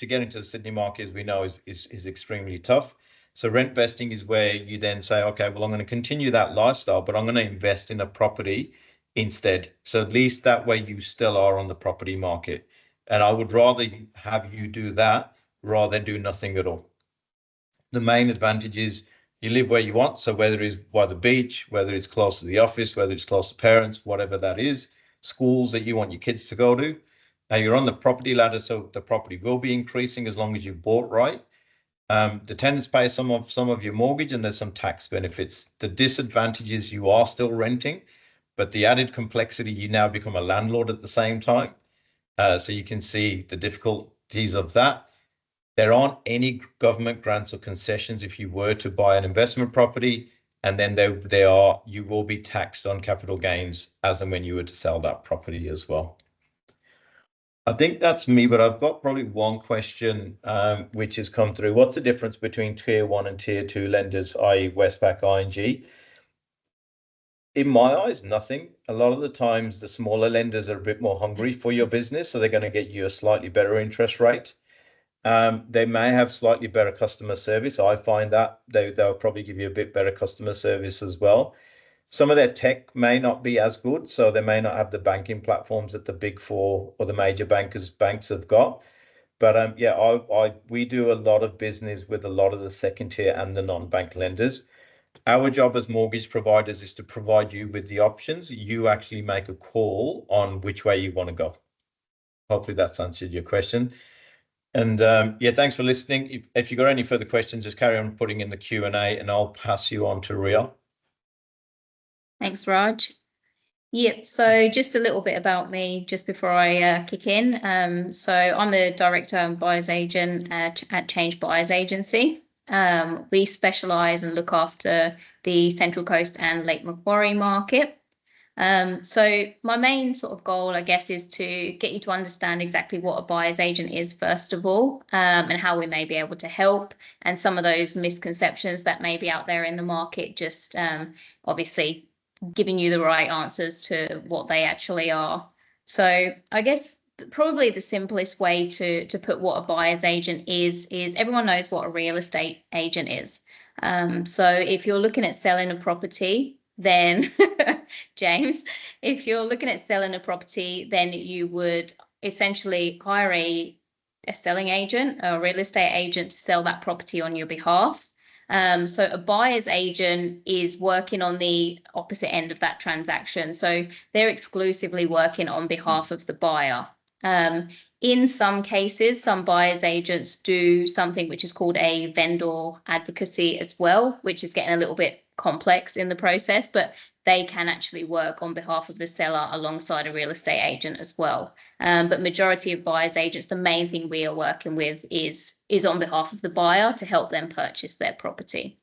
get into the Sydney market, as we know, is extremely tough. So rent vesting is where you then say, okay, well, I'm going to continue that lifestyle, but I'm going to invest in a property instead. So at least that way you still are on the property market. And I would rather have you do that rather than do nothing at all. The main advantage is you live where you want. So whether it's by the beach, whether it's close to the office, whether it's close to parents, whatever that is, schools that you want your kids to go to. Now you're on the property ladder, so the property will be increasing as long as you bought right. The tenants pay some of your mortgage and there's some tax benefits. The disadvantage is you are still renting, but the added complexity, you now become a landlord at the same time. So you can see the difficulties of that. There aren't any government grants or concessions if you were to buy an investment property, and then you will be taxed on capital gains as and when you were to sell that property as well. I think that's me, but I've got probably one question which has come through. What's the difference between Tier 1 and Tier 2 lenders, i.e. Westpac, ING? In my eyes, nothing. A lot of the times, the smaller lenders are a bit more hungry for your business, so they're going to get you a slightly better interest rate. They may have slightly better customer service. I find that they'll probably give you a bit better customer service as well. Some of their tech may not be as good, so they may not have the banking platforms that the big four or the major banks have got. But yeah, we do a lot of business with a lot of the second tier and the non-bank lenders. Our job as mortgage providers is to provide you with the options. You actually make a call on which way you want to go. Hopefully that's answered your question. And yeah, thanks for listening. If you've got any further questions, just carry on putting in the Q&A and I'll pass you on to Ria. Thanks, Raj. Yep, so just a little bit about me just before I kick in. So I'm the director and buyer's agent at Change Buyers Agency. We specialise and look after the Central Coast and Lake Macquarie market. So my main sort of goal, I guess, is to get you to understand exactly what a buyer's agent is, first of all, and how we may be able to help, and some of those misconceptions that may be out there in the market, just obviously giving you the right answers to what they actually are. So I guess probably the simplest way to put what a buyer's agent is everyone knows what a real estate agent is. So if you're looking at selling a property, then James, if you're looking at selling a property, then you would essentially hire a selling agent, a real estate agent, to sell that property on your behalf. So a buyer's agent is working on the opposite end of that transaction. So they're exclusively working on behalf of the buyer. In some cases, some buyer's agents do something which is called a vendor advocacy as well, which is getting a little bit complex in the process, but they can actually work on behalf of the seller alongside a real estate agent as well. But majority of buyer's agents, the main thing we are working with is on behalf of the buyer to help them purchase their property.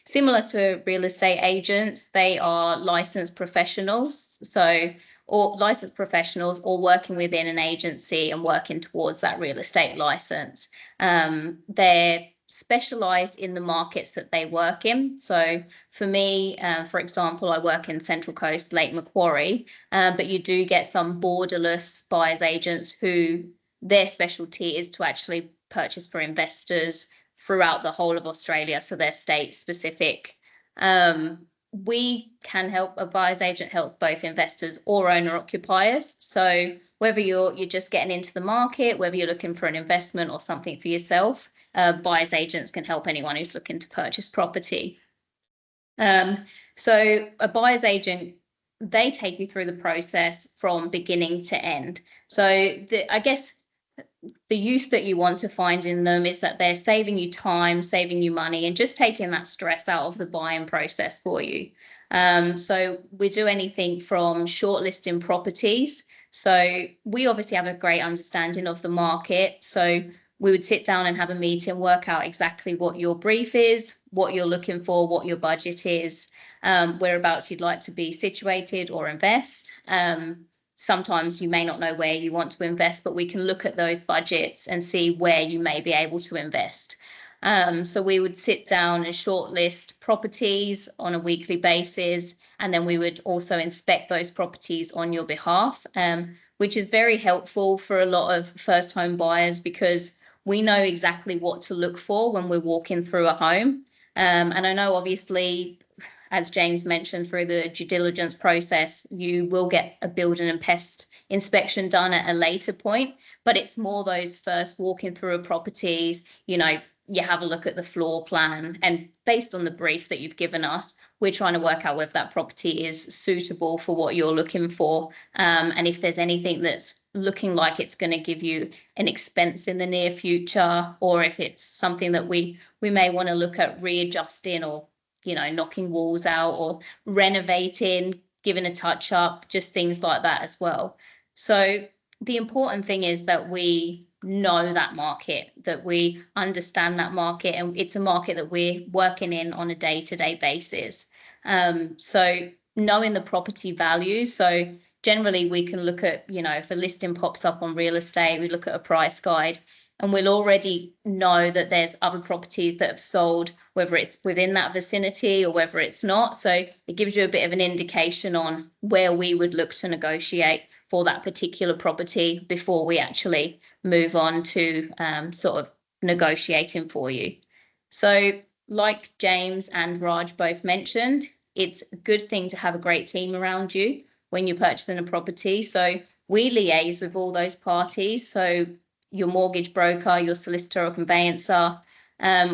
Similar to real estate agents, they are licensed professionals. So or licensed professionals or working within an agency and working towards that real estate license. They're specialized in the markets that they work in. So for me, for example, I work in Central Coast, Lake Macquarie, but you do get some borderless buyers agents who their specialty is to actually purchase for investors throughout the whole of Australia. So they're state specific. We can help, a buyer's agent helps both investors or owner occupiers. So whether you're just getting into the market, whether you're looking for an investment or something for yourself, buyer's agents can help anyone who's looking to purchase property. So a buyer's agent, they take you through the process from beginning to end. So I guess the use that you want to find in them is that they're saving you time, saving you money, and just taking that stress out of the buying process for you. So we do anything from shortlisting properties. So we obviously have a great understanding of the market. So we would sit down and have a meeting, work out exactly what your brief is, what you're looking for, what your budget is, whereabouts you'd like to be situated or invest. Sometimes you may not know where you want to invest, but we can look at those budgets and see where you may be able to invest. So we would sit down and shortlist properties on a weekly basis, and then we would also inspect those properties on your behalf, which is very helpful for a lot of first home buyers because we know exactly what to look for when we're walking through a home. And I know obviously, as James mentioned, through the due diligence process, you will get a building and pest inspection done at a later point, but it's more those first walking through a property, you know, you have a look at the floor plan, and based on the brief that you've given us, we're trying to work out whether that property is suitable for what you're looking for, and if there's anything that's looking like it's going to give you an expense in the near future, or if it's something that we may want to look at readjusting, or you know, knocking walls out or renovating, giving a touch up, just things like that as well. So the important thing is that we know that market, that we understand that market, and it's a market that we're working in on a day-to-day basis. So knowing the property value. So generally we can look at, you know, if a listing pops up on real estate, we look at a price guide. and we'll already know that there's other properties that have sold, whether it's within that vicinity or whether it's not. So it gives you a bit of an indication on where we would look to negotiate for that particular property before we actually move on to sort of negotiating for you. So like James and Raj both mentioned, it's a good thing to have a great team around you when you're purchasing a property. So we liaise with all those parties. So your mortgage broker, your solicitor or conveyancer.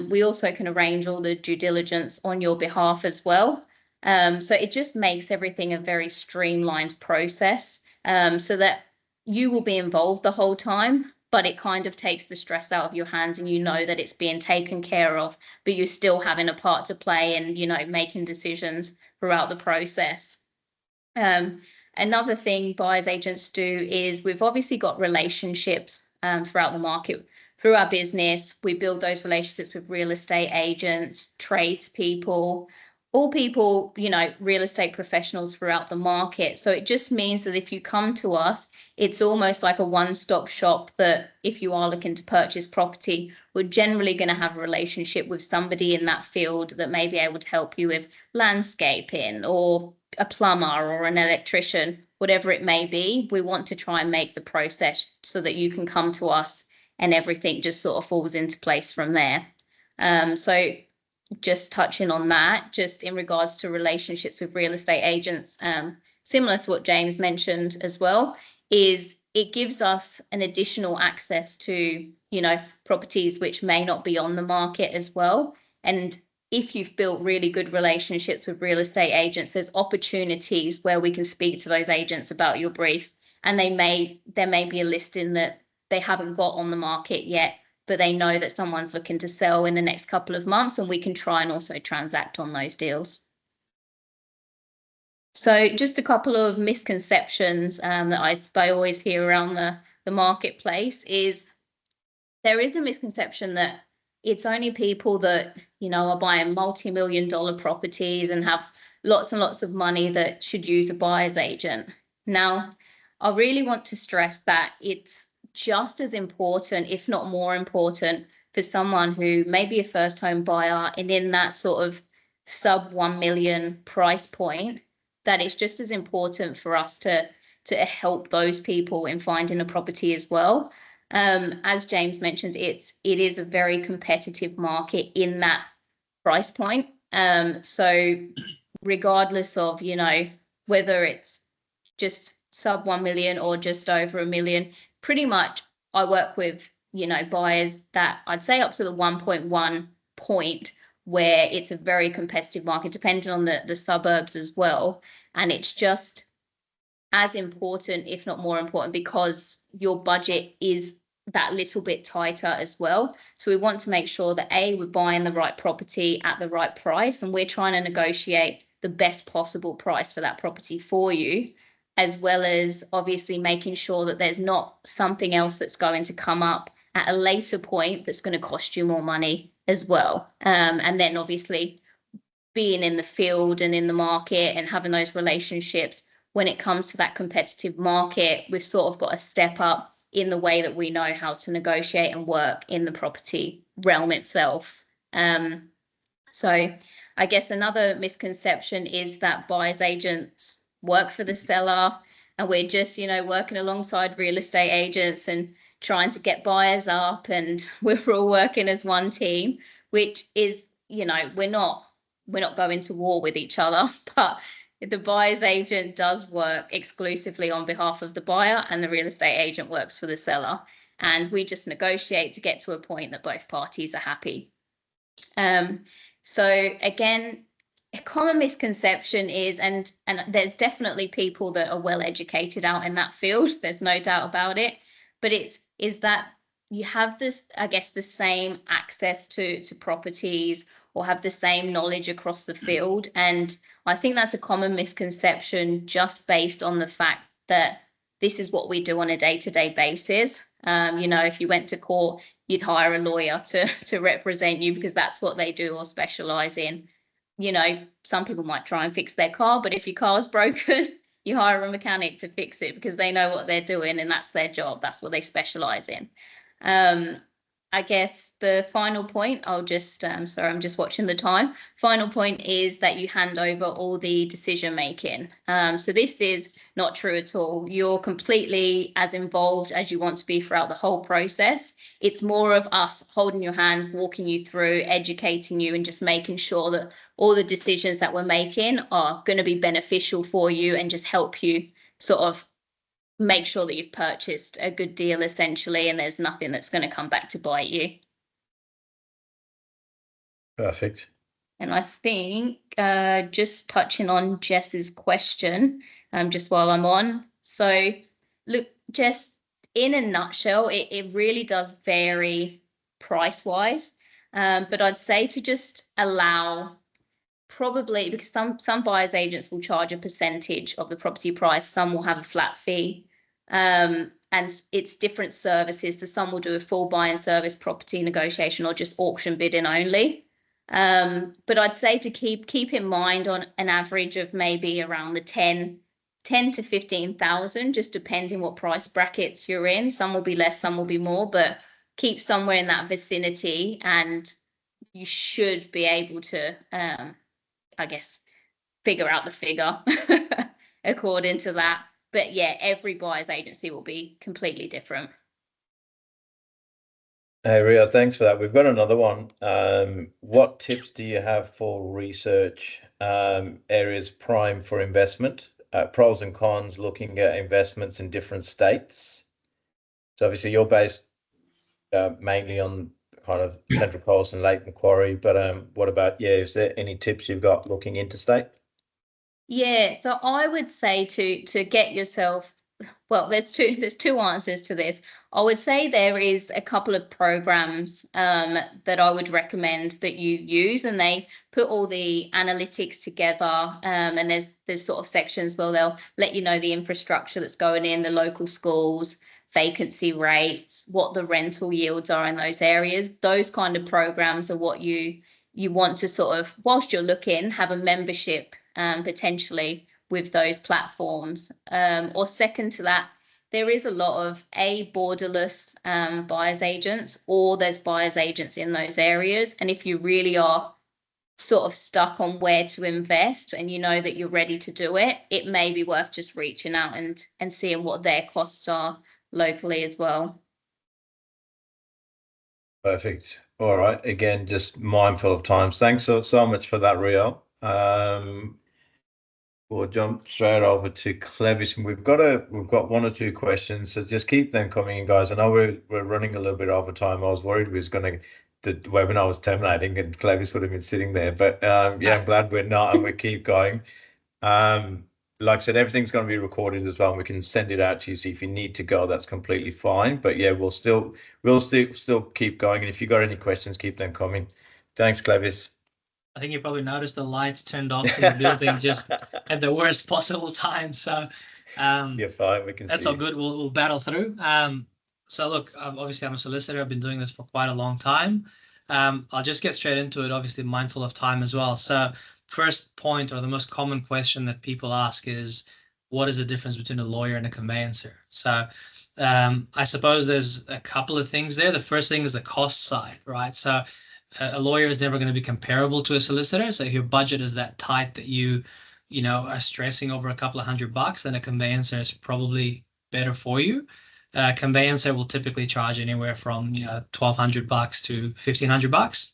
We also can arrange all the due diligence on your behalf as well. So it just makes everything a very streamlined process, so that you will be involved the whole time, but it kind of takes the stress out of your hands and you know that it's being taken care of, but you're still having a part to play and, you know, making decisions throughout the process. Another thing buyers agents do is we've obviously got relationships throughout the market. Through our business, we build those relationships with real estate agents, tradespeople, all people, you know, real estate professionals throughout the market. So it just means that if you come to us, it's almost like a one-stop shop, that if you are looking to purchase property, we're generally going to have a relationship with somebody in that field that may be able to help you with landscaping or a plumber or an electrician, whatever it may be. We want to try and make the process so that you can come to us and everything just sort of falls into place from there. So just touching on that, just in regards to relationships with real estate agents, similar to what James mentioned as well, is it gives us an additional access to, you know, properties which may not be on the market as well. And if you've built really good relationships with real estate agents, there's opportunities where we can speak to those agents about your brief, and there may be a listing that they haven't got on the market yet, but they know that someone's looking to sell in the next couple of months, and we can try and also transact on those deals. So just a couple of misconceptions that I always hear around the marketplace is there is a misconception that it's only people that, you know, are buying multi-million-dollar properties and have lots and lots of money that should use a buyer's agent. Now, I really want to stress that it's just as important, if not more important, for someone who may be a first home buyer and in that sort of sub 1 million price point, that it's just as important for us to help those people in finding a property as well. As James mentioned, it is a very competitive market in that price point. So regardless of, you know, whether it's just sub 1 million or just over 1 million, pretty much I work with, you know, buyers that I'd say up to the 1.1 point, where it's a very competitive market, depending on the suburbs as well. And it's just as important, if not more important, because your budget is that little bit tighter as well. So we want to make sure that we're buying the right property at the right price, and we're trying to negotiate the best possible price for that property for you, as well as obviously making sure that there's not something else that's going to come up at a later point that's going to cost you more money as well. And then obviously being in the field and in the market and having those relationships, when it comes to that competitive market, we've sort of got a step up in the way that we know how to negotiate and work in the property realm itself. So I guess another misconception is that buyer's agents work for the seller and we're just, you know, working alongside real estate agents and trying to get buyers up and we're all working as one team, which is, you know, we're not going to war with each other, but the buyer's agent does work exclusively on behalf of the buyer and the real estate agent works for the seller. And we just negotiate to get to a point that both parties are happy. So again, a common misconception is, and there's definitely people that are well educated out in that field, there's no doubt about it, but is that you have this, I guess, the same access to properties or have the same knowledge across the field. And I think that's a common misconception just based on the fact that this is what we do on a day-to-day basis. You know, if you went to court, you'd hire a lawyer to represent you because that's what they do or specialize in. You know, some people might try and fix their car, but if your car's broken, you hire a mechanic to fix it because they know what they're doing and that's their job. That's what they specialize in. I guess the final point, I'll just, sorry, I'm just watching the time. Final point is that you hand over all the decision making. So this is not true at all. You're completely as involved as you want to be throughout the whole process. It's more of us holding your hand, walking you through, educating you, and just making sure that all the decisions that we're making are going to be beneficial for you and just help you sort of make sure that you've purchased a good deal essentially, and there's nothing that's going to come back to bite you. Perfect. And I think just touching on Jess's question, just while I'm on. So look, Jess, in a nutshell, it really does vary price wise. But I'd say to just allow, probably, because some buyers agents will charge a percentage of the property price, some will have a flat fee. And it's different services. So some will do a full buy and service property negotiation or just auction bidding only. But I'd say to keep in mind on an average of maybe around the 10 to 15,000, just depending what price brackets you're in. Some will be less, some will be more, but keep somewhere in that vicinity and you should be able to, I guess, figure out the figure according to that. But yeah, every buyer's agency will be completely different. Hey, Ria, thanks for that. We've got another one. What tips do you have for research areas prime for investment? Pros and cons looking at investments in different states. So obviously you're based mainly on kind of Central Coast and Lake Macquarie, but what about, is there any tips you've got looking interstate? Yeah, so I would say to get yourself, well, there's two answers to this. I would say there is a couple of programs that I would recommend that you use, and they put all the analytics together. And there's sort of sections where they'll let you know the infrastructure that's going in, the local schools, vacancy rates, what the rental yields are in those areas. Those kind of programs are what you want to sort of, whilst you're looking, have a membership potentially with those platforms. Or second to that, there is a lot of borderless buyers agents, or there's buyers agents in those areas. And if you really are sort of stuck on where to invest and you know that you're ready to do it, it may be worth just reaching out and seeing what their costs are locally as well. Perfect. All right. Again, just mindful of times. Thanks so much for that, Rio. We'll jump straight over to Clevis, and we've got one or two questions, so just keep them coming in, guys. I know we're running a little bit over time. I was worried the webinar was terminating and Clevis would have been sitting there, but I'm glad we're not, and we keep going. Like I said, everything's going to be recorded as well, and we can send it out to you. So if you need to go, that's completely fine. But yeah, we'll still keep going, and if you got any questions, keep them coming. Thanks, Clevis. I think you probably noticed the lights turned off in the building just at the worst possible time. So you're fine. We can. That's all good. We'll battle through. So look, obviously I'm a solicitor. I've been doing this for quite a long time. I'll just get straight into it. Obviously mindful of time as well. So first point, or the most common question that people ask, is what is the difference between a lawyer and a conveyancer? So I suppose there's a couple of things there. The first thing is the cost side, right? So a lawyer is never going to be comparable to a solicitor. So if your budget is that tight that you are stressing over a couple of $100, then a conveyancer is probably better for you. Conveyancer will typically charge anywhere from $1,200 to $1,500.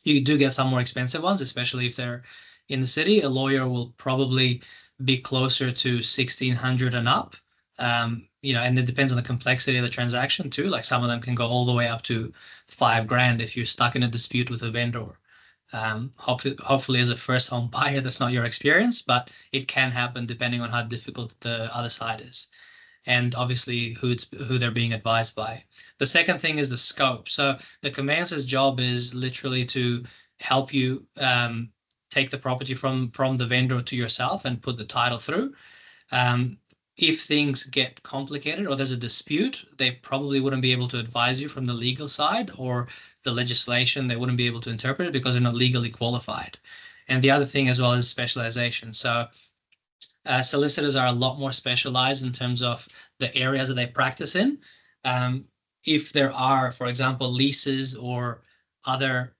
You do get some more expensive ones, especially if they're in the city. A lawyer will probably be closer to $1,600 and up. And it depends on the complexity of the transaction too. Like some of them can go all the way up to $5,000 if you're stuck in a dispute with a vendor. Hopefully as a first home buyer, that's not your experience, but it can happen depending on how difficult the other side is, and obviously who they're being advised by. The second thing is the scope. So the conveyancer's job is literally to help you take the property from the vendor to yourself and put the title through. If things get complicated or there's a dispute, they probably wouldn't be able to advise you from the legal side, or the legislation, they wouldn't be able to interpret it because they're not legally qualified. And the other thing as well is specialization. So solicitors are a lot more specialized in terms of the areas that they practice in. if there are, for example, leases or other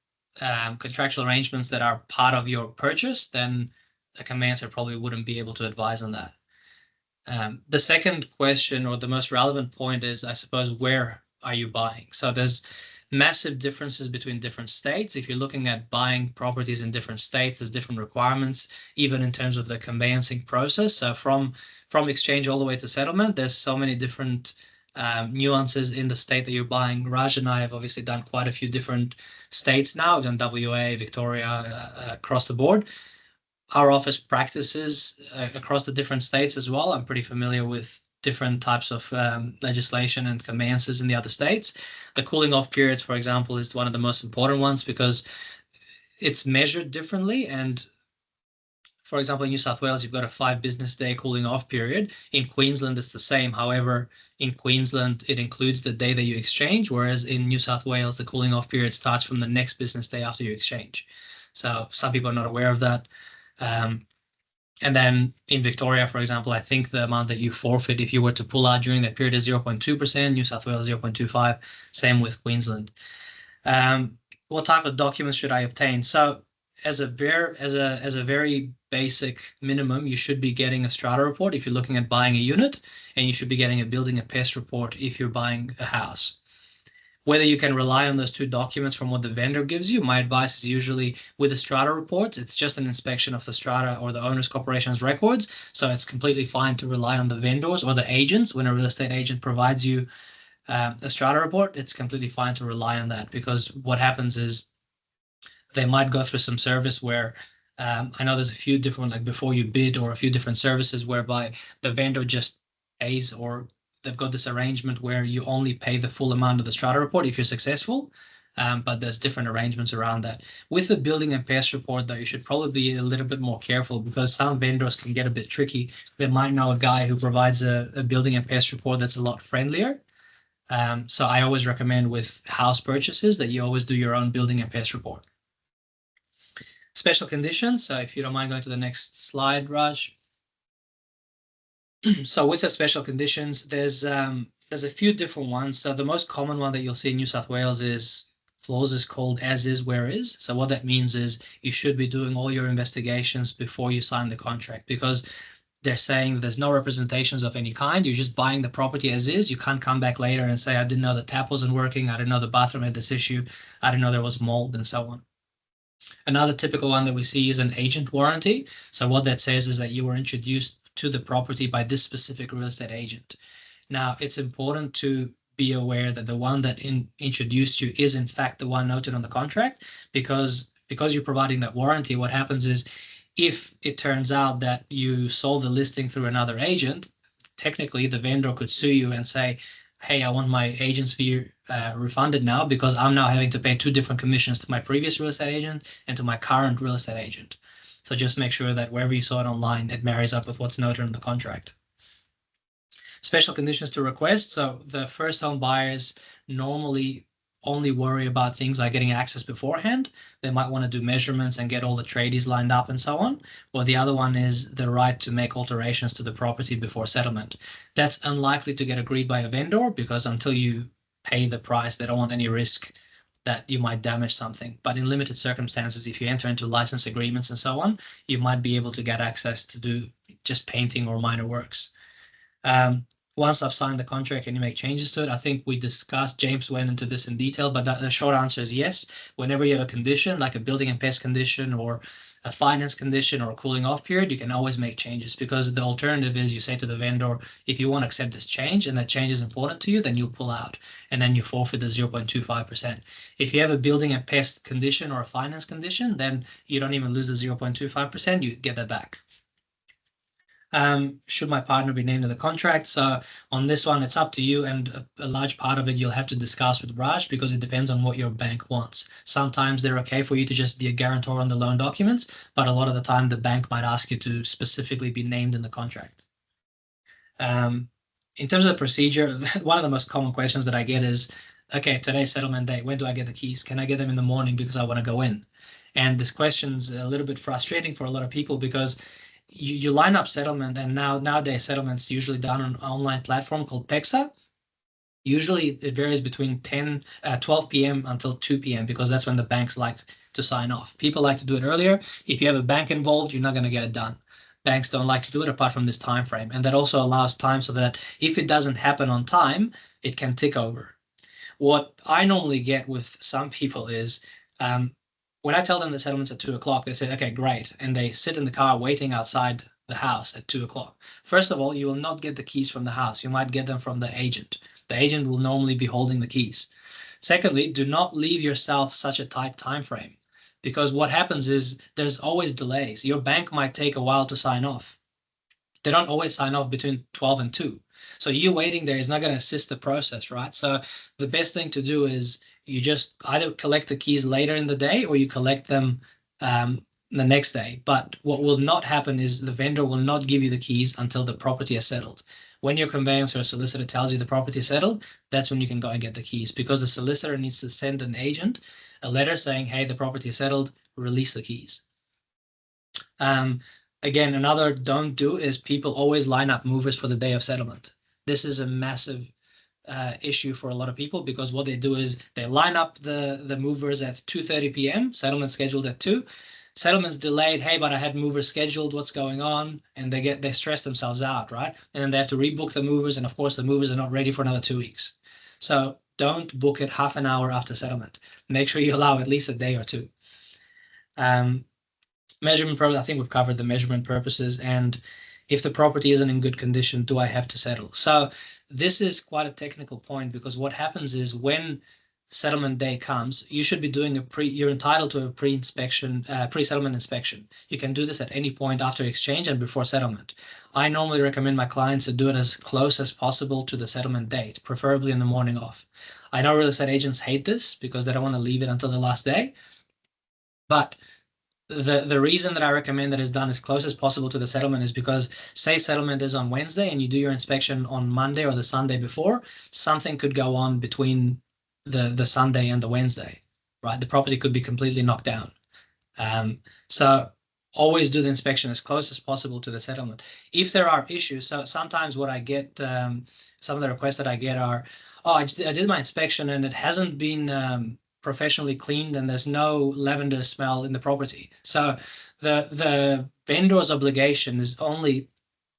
contractual arrangements that are part of your purchase, then a conveyancer probably wouldn't be able to advise on that. The second question, or the most relevant point, is, I suppose, where are you buying? So there's massive differences between different states. If you're looking at buying properties in different states, there's different requirements, even in terms of the conveyancing process. So from exchange all the way to settlement, there's so many different nuances in the state that you're buying. Raj and I have obviously done quite a few different states now. We've done WA, Victoria, across the board. Our office practices across the different states as well. I'm pretty familiar with different types of legislation and conveyances in the other states. The cooling off periods, for example, is one of the most important ones because it's measured differently. And for example, in New South Wales, you've got a 5 business day cooling off period. In Queensland, it's the same. However, in Queensland, it includes the day that you exchange, whereas in New South Wales, the cooling off period starts from the next business day after you exchange. So some people are not aware of that. And then in Victoria, for example, I think the amount that you forfeit if you were to pull out during that period is 0.2%, New South Wales 0.25%, same with Queensland. What type of documents should I obtain? So as a very basic minimum, you should be getting a strata report if you're looking at buying a unit, and you should be getting a building and pest report if you're buying a house. Whether you can rely on those 2 documents from what the vendor gives you, my advice is usually with the strata reports, it's just an inspection of the strata or the owner's corporation's records. So it's completely fine to rely on the vendors or the agents. When a real estate agent provides you a strata report, it's completely fine to rely on that, because what happens is they might go through some service where I know there's a few different, like before you bid, or a few different services whereby the vendor just pays, or they've got this arrangement where you only pay the full amount of the strata report if you're successful, but there's different arrangements around that. With the building and pest report, though, you should probably be a little bit more careful, because some vendors can get a bit tricky. They might know a guy who provides a building and pest report that's a lot friendlier. So I always recommend with house purchases that you always do your own building and pest report. Special conditions. So if you don't mind going to the next slide, Raj. So with the special conditions, there's a few different ones. So the most common one that you'll see in New South Wales is clauses called as is, where is. So what that means is you should be doing all your investigations before you sign the contract, because they're saying there's no representations of any kind. You're just buying the property as is. You can't come back later and say, I didn't know the tap wasn't working. I didn't know the bathroom had this issue. I didn't know there was mold, and so on. Another typical one that we see is an agent warranty. So what that says is that you were introduced to the property by this specific real estate agent. Now, it's important to be aware that the one that introduced you is in fact the one noted on the contract, because you're providing that warranty. What happens is, if it turns out that you sold the listing through another agent, technically the vendor could sue you and say, hey, I want my agent's fee refunded now, because I'm now having to pay 2 different commissions to my previous real estate agent and to my current real estate agent. So just make sure that wherever you saw it online, it marries up with what's noted in the contract. Special conditions to request. So the first home buyers normally only worry about things like getting access beforehand. They might want to do measurements and get all the tradies lined up and so on. Or the other one is the right to make alterations to the property before settlement. That's unlikely to get agreed by a vendor, because until you pay the price, they don't want any risk that you might damage something. But in limited circumstances, if you enter into license agreements and so on, you might be able to get access to do just painting or minor works. Once I've signed the contract and you make changes to it, I think we discussed, James went into this in detail, but the short answer is yes. Whenever you have a condition, like a building and pest condition or a finance condition or a cooling off period, you can always make changes, because the alternative is you say to the vendor, if you want to accept this change and that change is important to you, then you'll pull out and then you forfeit the 0.25%. If you have a building and pest condition or a finance condition, then you don't even lose the 0.25%, you get that back. Should my partner be named in the contract? So on this one, it's up to you, and a large part of it you'll have to discuss with Raj, because it depends on what your bank wants. Sometimes they're okay for you to just be a guarantor on the loan documents, but a lot of the time the bank might ask you to specifically be named in the contract. In terms of the procedure, one of the most common questions that I get is, okay, today's settlement day, when do I get the keys? Can I get them in the morning because I want to go in? And this question's a little bit frustrating for a lot of people, because you line up settlement, and nowadays settlement's usually done on an online platform called PEXA. Usually it varies between 12 p.m. until 2 p.m. because that's when the banks like to sign off. People like to do it earlier. If you have a bank involved, you're not going to get it done. Banks don't like to do it apart from this time frame. And that also allows time so that if it doesn't happen on time, it can tick over. What I normally get with some people is when I tell them the settlement's at 2 o'clock, they say, okay, great. And they sit in the car waiting outside the house at 2 o'clock. First of all, you will not get the keys from the house. You might get them from the agent. The agent will normally be holding the keys. Secondly, do not leave yourself such a tight time frame, because what happens is there's always delays. Your bank might take a while to sign off. They don't always sign off between 12 and 2. So you waiting there is not going to assist the process, right? So the best thing to do is you just either collect the keys later in the day or you collect them the next day. But what will not happen is the vendor will not give you the keys until the property is settled. When your conveyancer or solicitor tells you the property is settled, that's when you can go and get the keys, because the solicitor needs to send an agent a letter saying, hey, the property is settled, release the keys. Again, another don't do is people always line up movers for the day of settlement. This is a massive issue for a lot of people, because what they do is they line up the movers at 2:30 p.m., settlement scheduled at 2. Settlement's delayed. Hey, but I had movers scheduled. What's going on? And they stress themselves out, right? And then they have to rebook the movers. And of course, the movers are not ready for another 2 weeks. So don't book it half an hour after settlement. Make sure you allow at least a day or two. Measurement purpose, I think we've covered the measurement purposes. And if the property isn't in good condition, do I have to settle? So this is quite a technical point, because what happens is when settlement day comes, you should be doing you're entitled to a pre-settlement inspection. You can do this at any point after exchange and before settlement. I normally recommend my clients to do it as close as possible to the settlement date, preferably in the morning of. I know real estate agents hate this because they don't want to leave it until the last day. But the reason that I recommend that it's done as close as possible to the settlement is because, say settlement is on Wednesday and you do your inspection on Monday or the Sunday before, something could go on between the Sunday and the Wednesday, right? The property could be completely knocked down. So always do the inspection as close as possible to the settlement. If there are issues, so sometimes what I get, some of the requests that I get are, oh, I did my inspection and it hasn't been professionally cleaned and there's no lavender smell in the property. So the vendor's obligation is only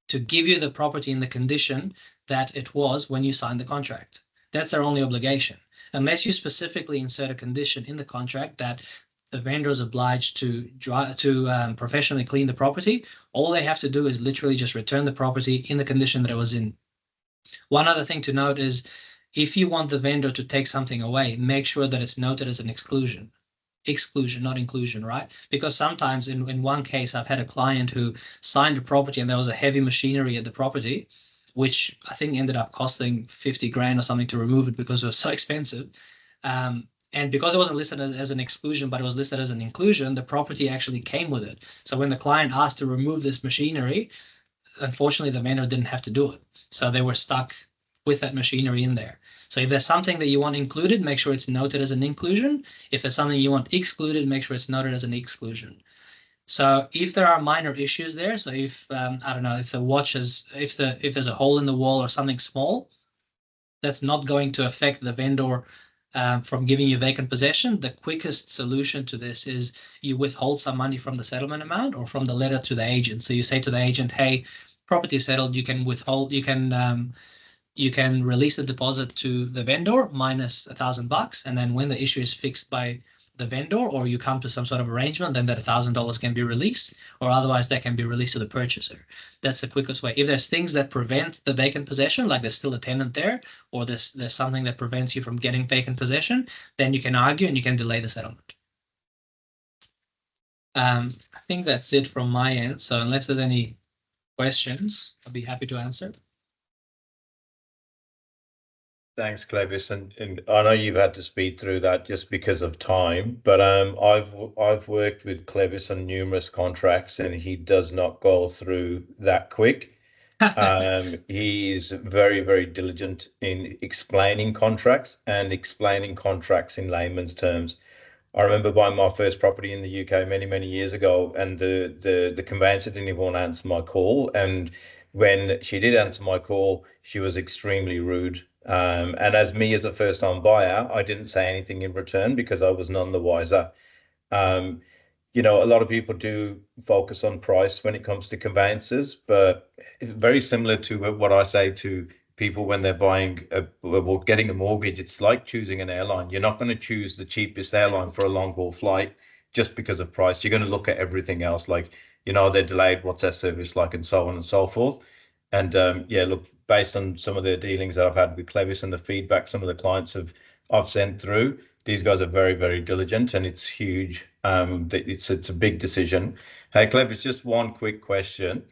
to give you the property in the condition that it was when you signed the contract. That's their only obligation. Unless you specifically insert a condition in the contract that the vendor is obliged to professionally clean the property, all they have to do is literally just return the property in the condition that it was in. One other thing to note is, if you want the vendor to take something away, make sure that it's noted as an exclusion. Exclusion, not inclusion, right? Because sometimes in one case, I've had a client who signed a property and there was a heavy machinery at the property, which I think ended up costing 50 grand or something to remove it because it was so expensive. And because it wasn't listed as an exclusion, but it was listed as an inclusion, the property actually came with it. So when the client asked to remove this machinery, unfortunately, the vendor didn't have to do it. So they were stuck with that machinery in there. So if there's something that you want included, make sure it's noted as an inclusion. If there's something you want excluded, make sure it's noted as an exclusion. So if there are minor issues there, so if I don't know, if the watch is, if there's a hole in the wall or something small, that's not going to affect the vendor from giving you vacant possession. The quickest solution to this is you withhold some money from the settlement amount or from the letter to the agent. So you say to the agent, hey, property settled, you can withhold, you can release the deposit to the vendor minus $1,000, and then when the issue is fixed by the vendor or you come to some sort of arrangement, then that $1,000 can be released, or otherwise that can be released to the purchaser. That's the quickest way. If there's things that prevent the vacant possession, like there's still a tenant there, or there's something that prevents you from getting vacant possession, then you can argue and you can delay the settlement. I think that's it from my end. So unless there's any questions, I'll be happy to answer. Thanks, Clevis, and I know you've had to speed through that just because of time, but I've worked with Clevis on numerous contracts, and he does not go through that quick. He's very, very diligent in explaining contracts in layman's terms. I remember buying my first property in the UK many years ago, and the conveyancer didn't even want to answer my call, and when she did answer my call, she was extremely rude. And as me as a first-time buyer, I didn't say anything in return because I was none the wiser. You know, a lot of people do focus on price when it comes to conveyances, but very similar to what I say to people when they're buying or getting a mortgage. It's like choosing an airline. You're not going to choose the cheapest airline for a long haul flight just because of price. You're going to look at everything else, like, you know, they're delayed, what's their service like, and so on and so forth. And yeah, look, based on some of the dealings that I've had with Clevis and the feedback some of the clients I've sent through, these guys are very, very diligent, and it's huge. It's a big decision. Hey, Clevis, just one quick question.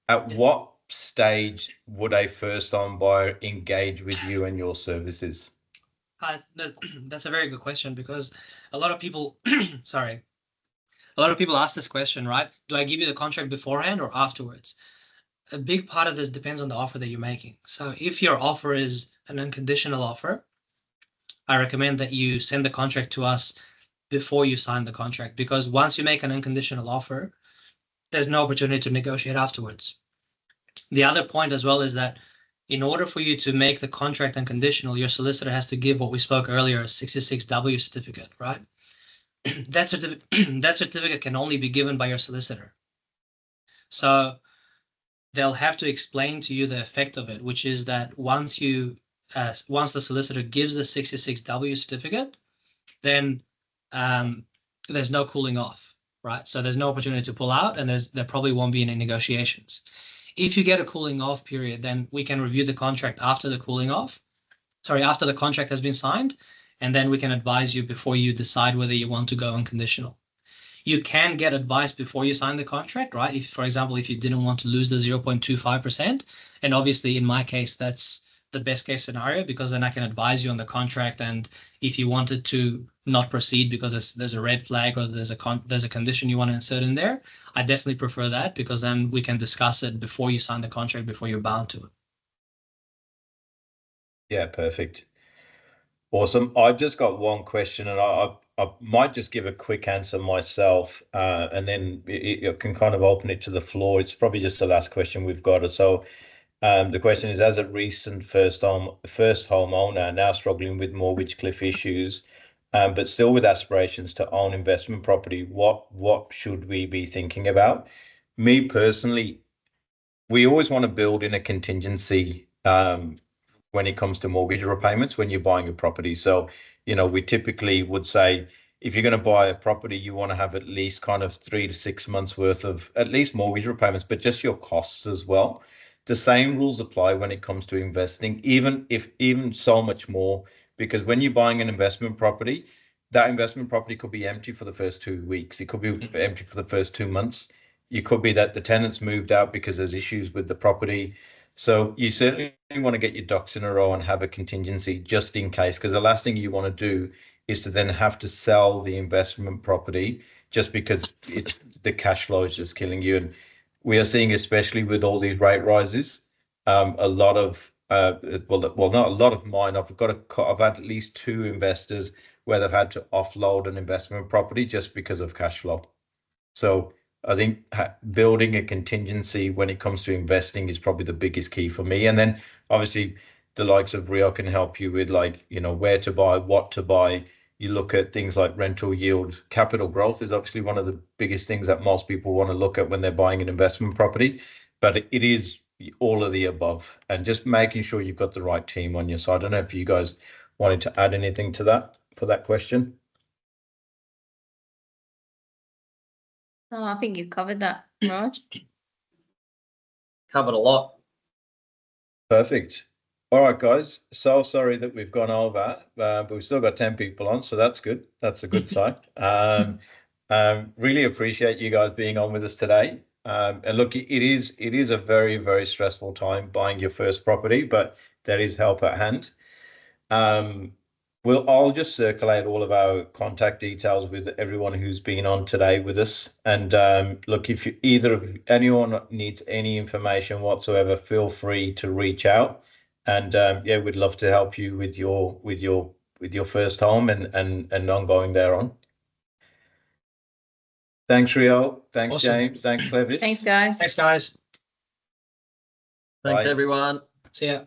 At what stage would a first-time buyer engage with you and your services? That's a very good question, because a lot of people, sorry, a lot of people ask this question, right? Do I give you the contract beforehand or afterwards? A big part of this depends on the offer that you're making. So if your offer is an unconditional offer, I recommend that you send the contract to us before you sign the contract, because once you make an unconditional offer, there's no opportunity to negotiate afterwards. The other point as well is that in order for you to make the contract unconditional, your solicitor has to give what we spoke earlier, a 66W certificate, right? That certificate can only be given by your solicitor. So they'll have to explain to you the effect of it, which is that once the solicitor gives the 66W certificate, then there's no cooling off, right? So there's no opportunity to pull out, and there probably won't be any negotiations. If you get a cooling off period, then we can review the contract after the after the contract has been signed, and then we can advise you before you decide whether you want to go unconditional. You can get advice before you sign the contract, right? If, for example, if you didn't want to lose the 0.25%, and obviously in my case, that's the best case scenario, because then I can advise you on the contract, and if you wanted to not proceed because there's a red flag or there's a condition you want to insert in there, I definitely prefer that, because then we can discuss it before you sign the contract, before you're bound to it. Yeah, perfect. Awesome. I've just got one question, and I might just give a quick answer myself, and then it can kind of open it to the floor. It's probably just the last question we've got. So the question is, as a recent first homeowner, now struggling with mortgage cliff issues, but still with aspirations to own investment property, what should we be thinking about? Me personally, we always want to build in a contingency when it comes to mortgage repayments when you're buying a property. So, you know, we typically would say, if you're going to buy a property, you want to have at least kind of 3 to 6 months worth of at least mortgage repayments, but just your costs as well. The same rules apply when it comes to investing, even so much more, because when you're buying an investment property, that investment property could be empty for the first 2 weeks. It could be empty for the first 2 months. It could be that the tenants moved out because there's issues with the property. So you certainly want to get your ducks in a row and have a contingency just in case, because the last thing you want to do is to then have to sell the investment property just because the cash flow is just killing you. And we are seeing, especially with all these rate rises, a lot of well, not a lot of mine. I've had at least 2 investors where they've had to offload an investment property just because of cash flow. So I think building a contingency when it comes to investing is probably the biggest key for me. And then obviously the likes of Rio can help you with, like, you know, where to buy, what to buy. You look at things like rental yield. Capital growth is obviously one of the biggest things that most people want to look at when they're buying an investment property, but it is all of the above, and just making sure you've got the right team on your side. I don't know if you guys wanted to add anything to that for that question. Oh, I think you've covered that, Raj. Covered a lot. Perfect. All right, guys. So sorry that we've gone over, but we've still got 10 people on, so that's good. That's a good sign. Really appreciate you guys being on with us today. And look, it is a very, very stressful time buying your first property, but there is help at hand. I'll just circulate all of our contact details with everyone who's been on today with us. And look, if anyone needs any information whatsoever, feel free to reach out. And yeah, we'd love to help you with your first home and ongoing thereon. Thanks, Rio. Thanks, Awesome. James. Thanks, Clevis. Thanks, guys. Thanks, guys. Thanks, Bye. everyone. See ya.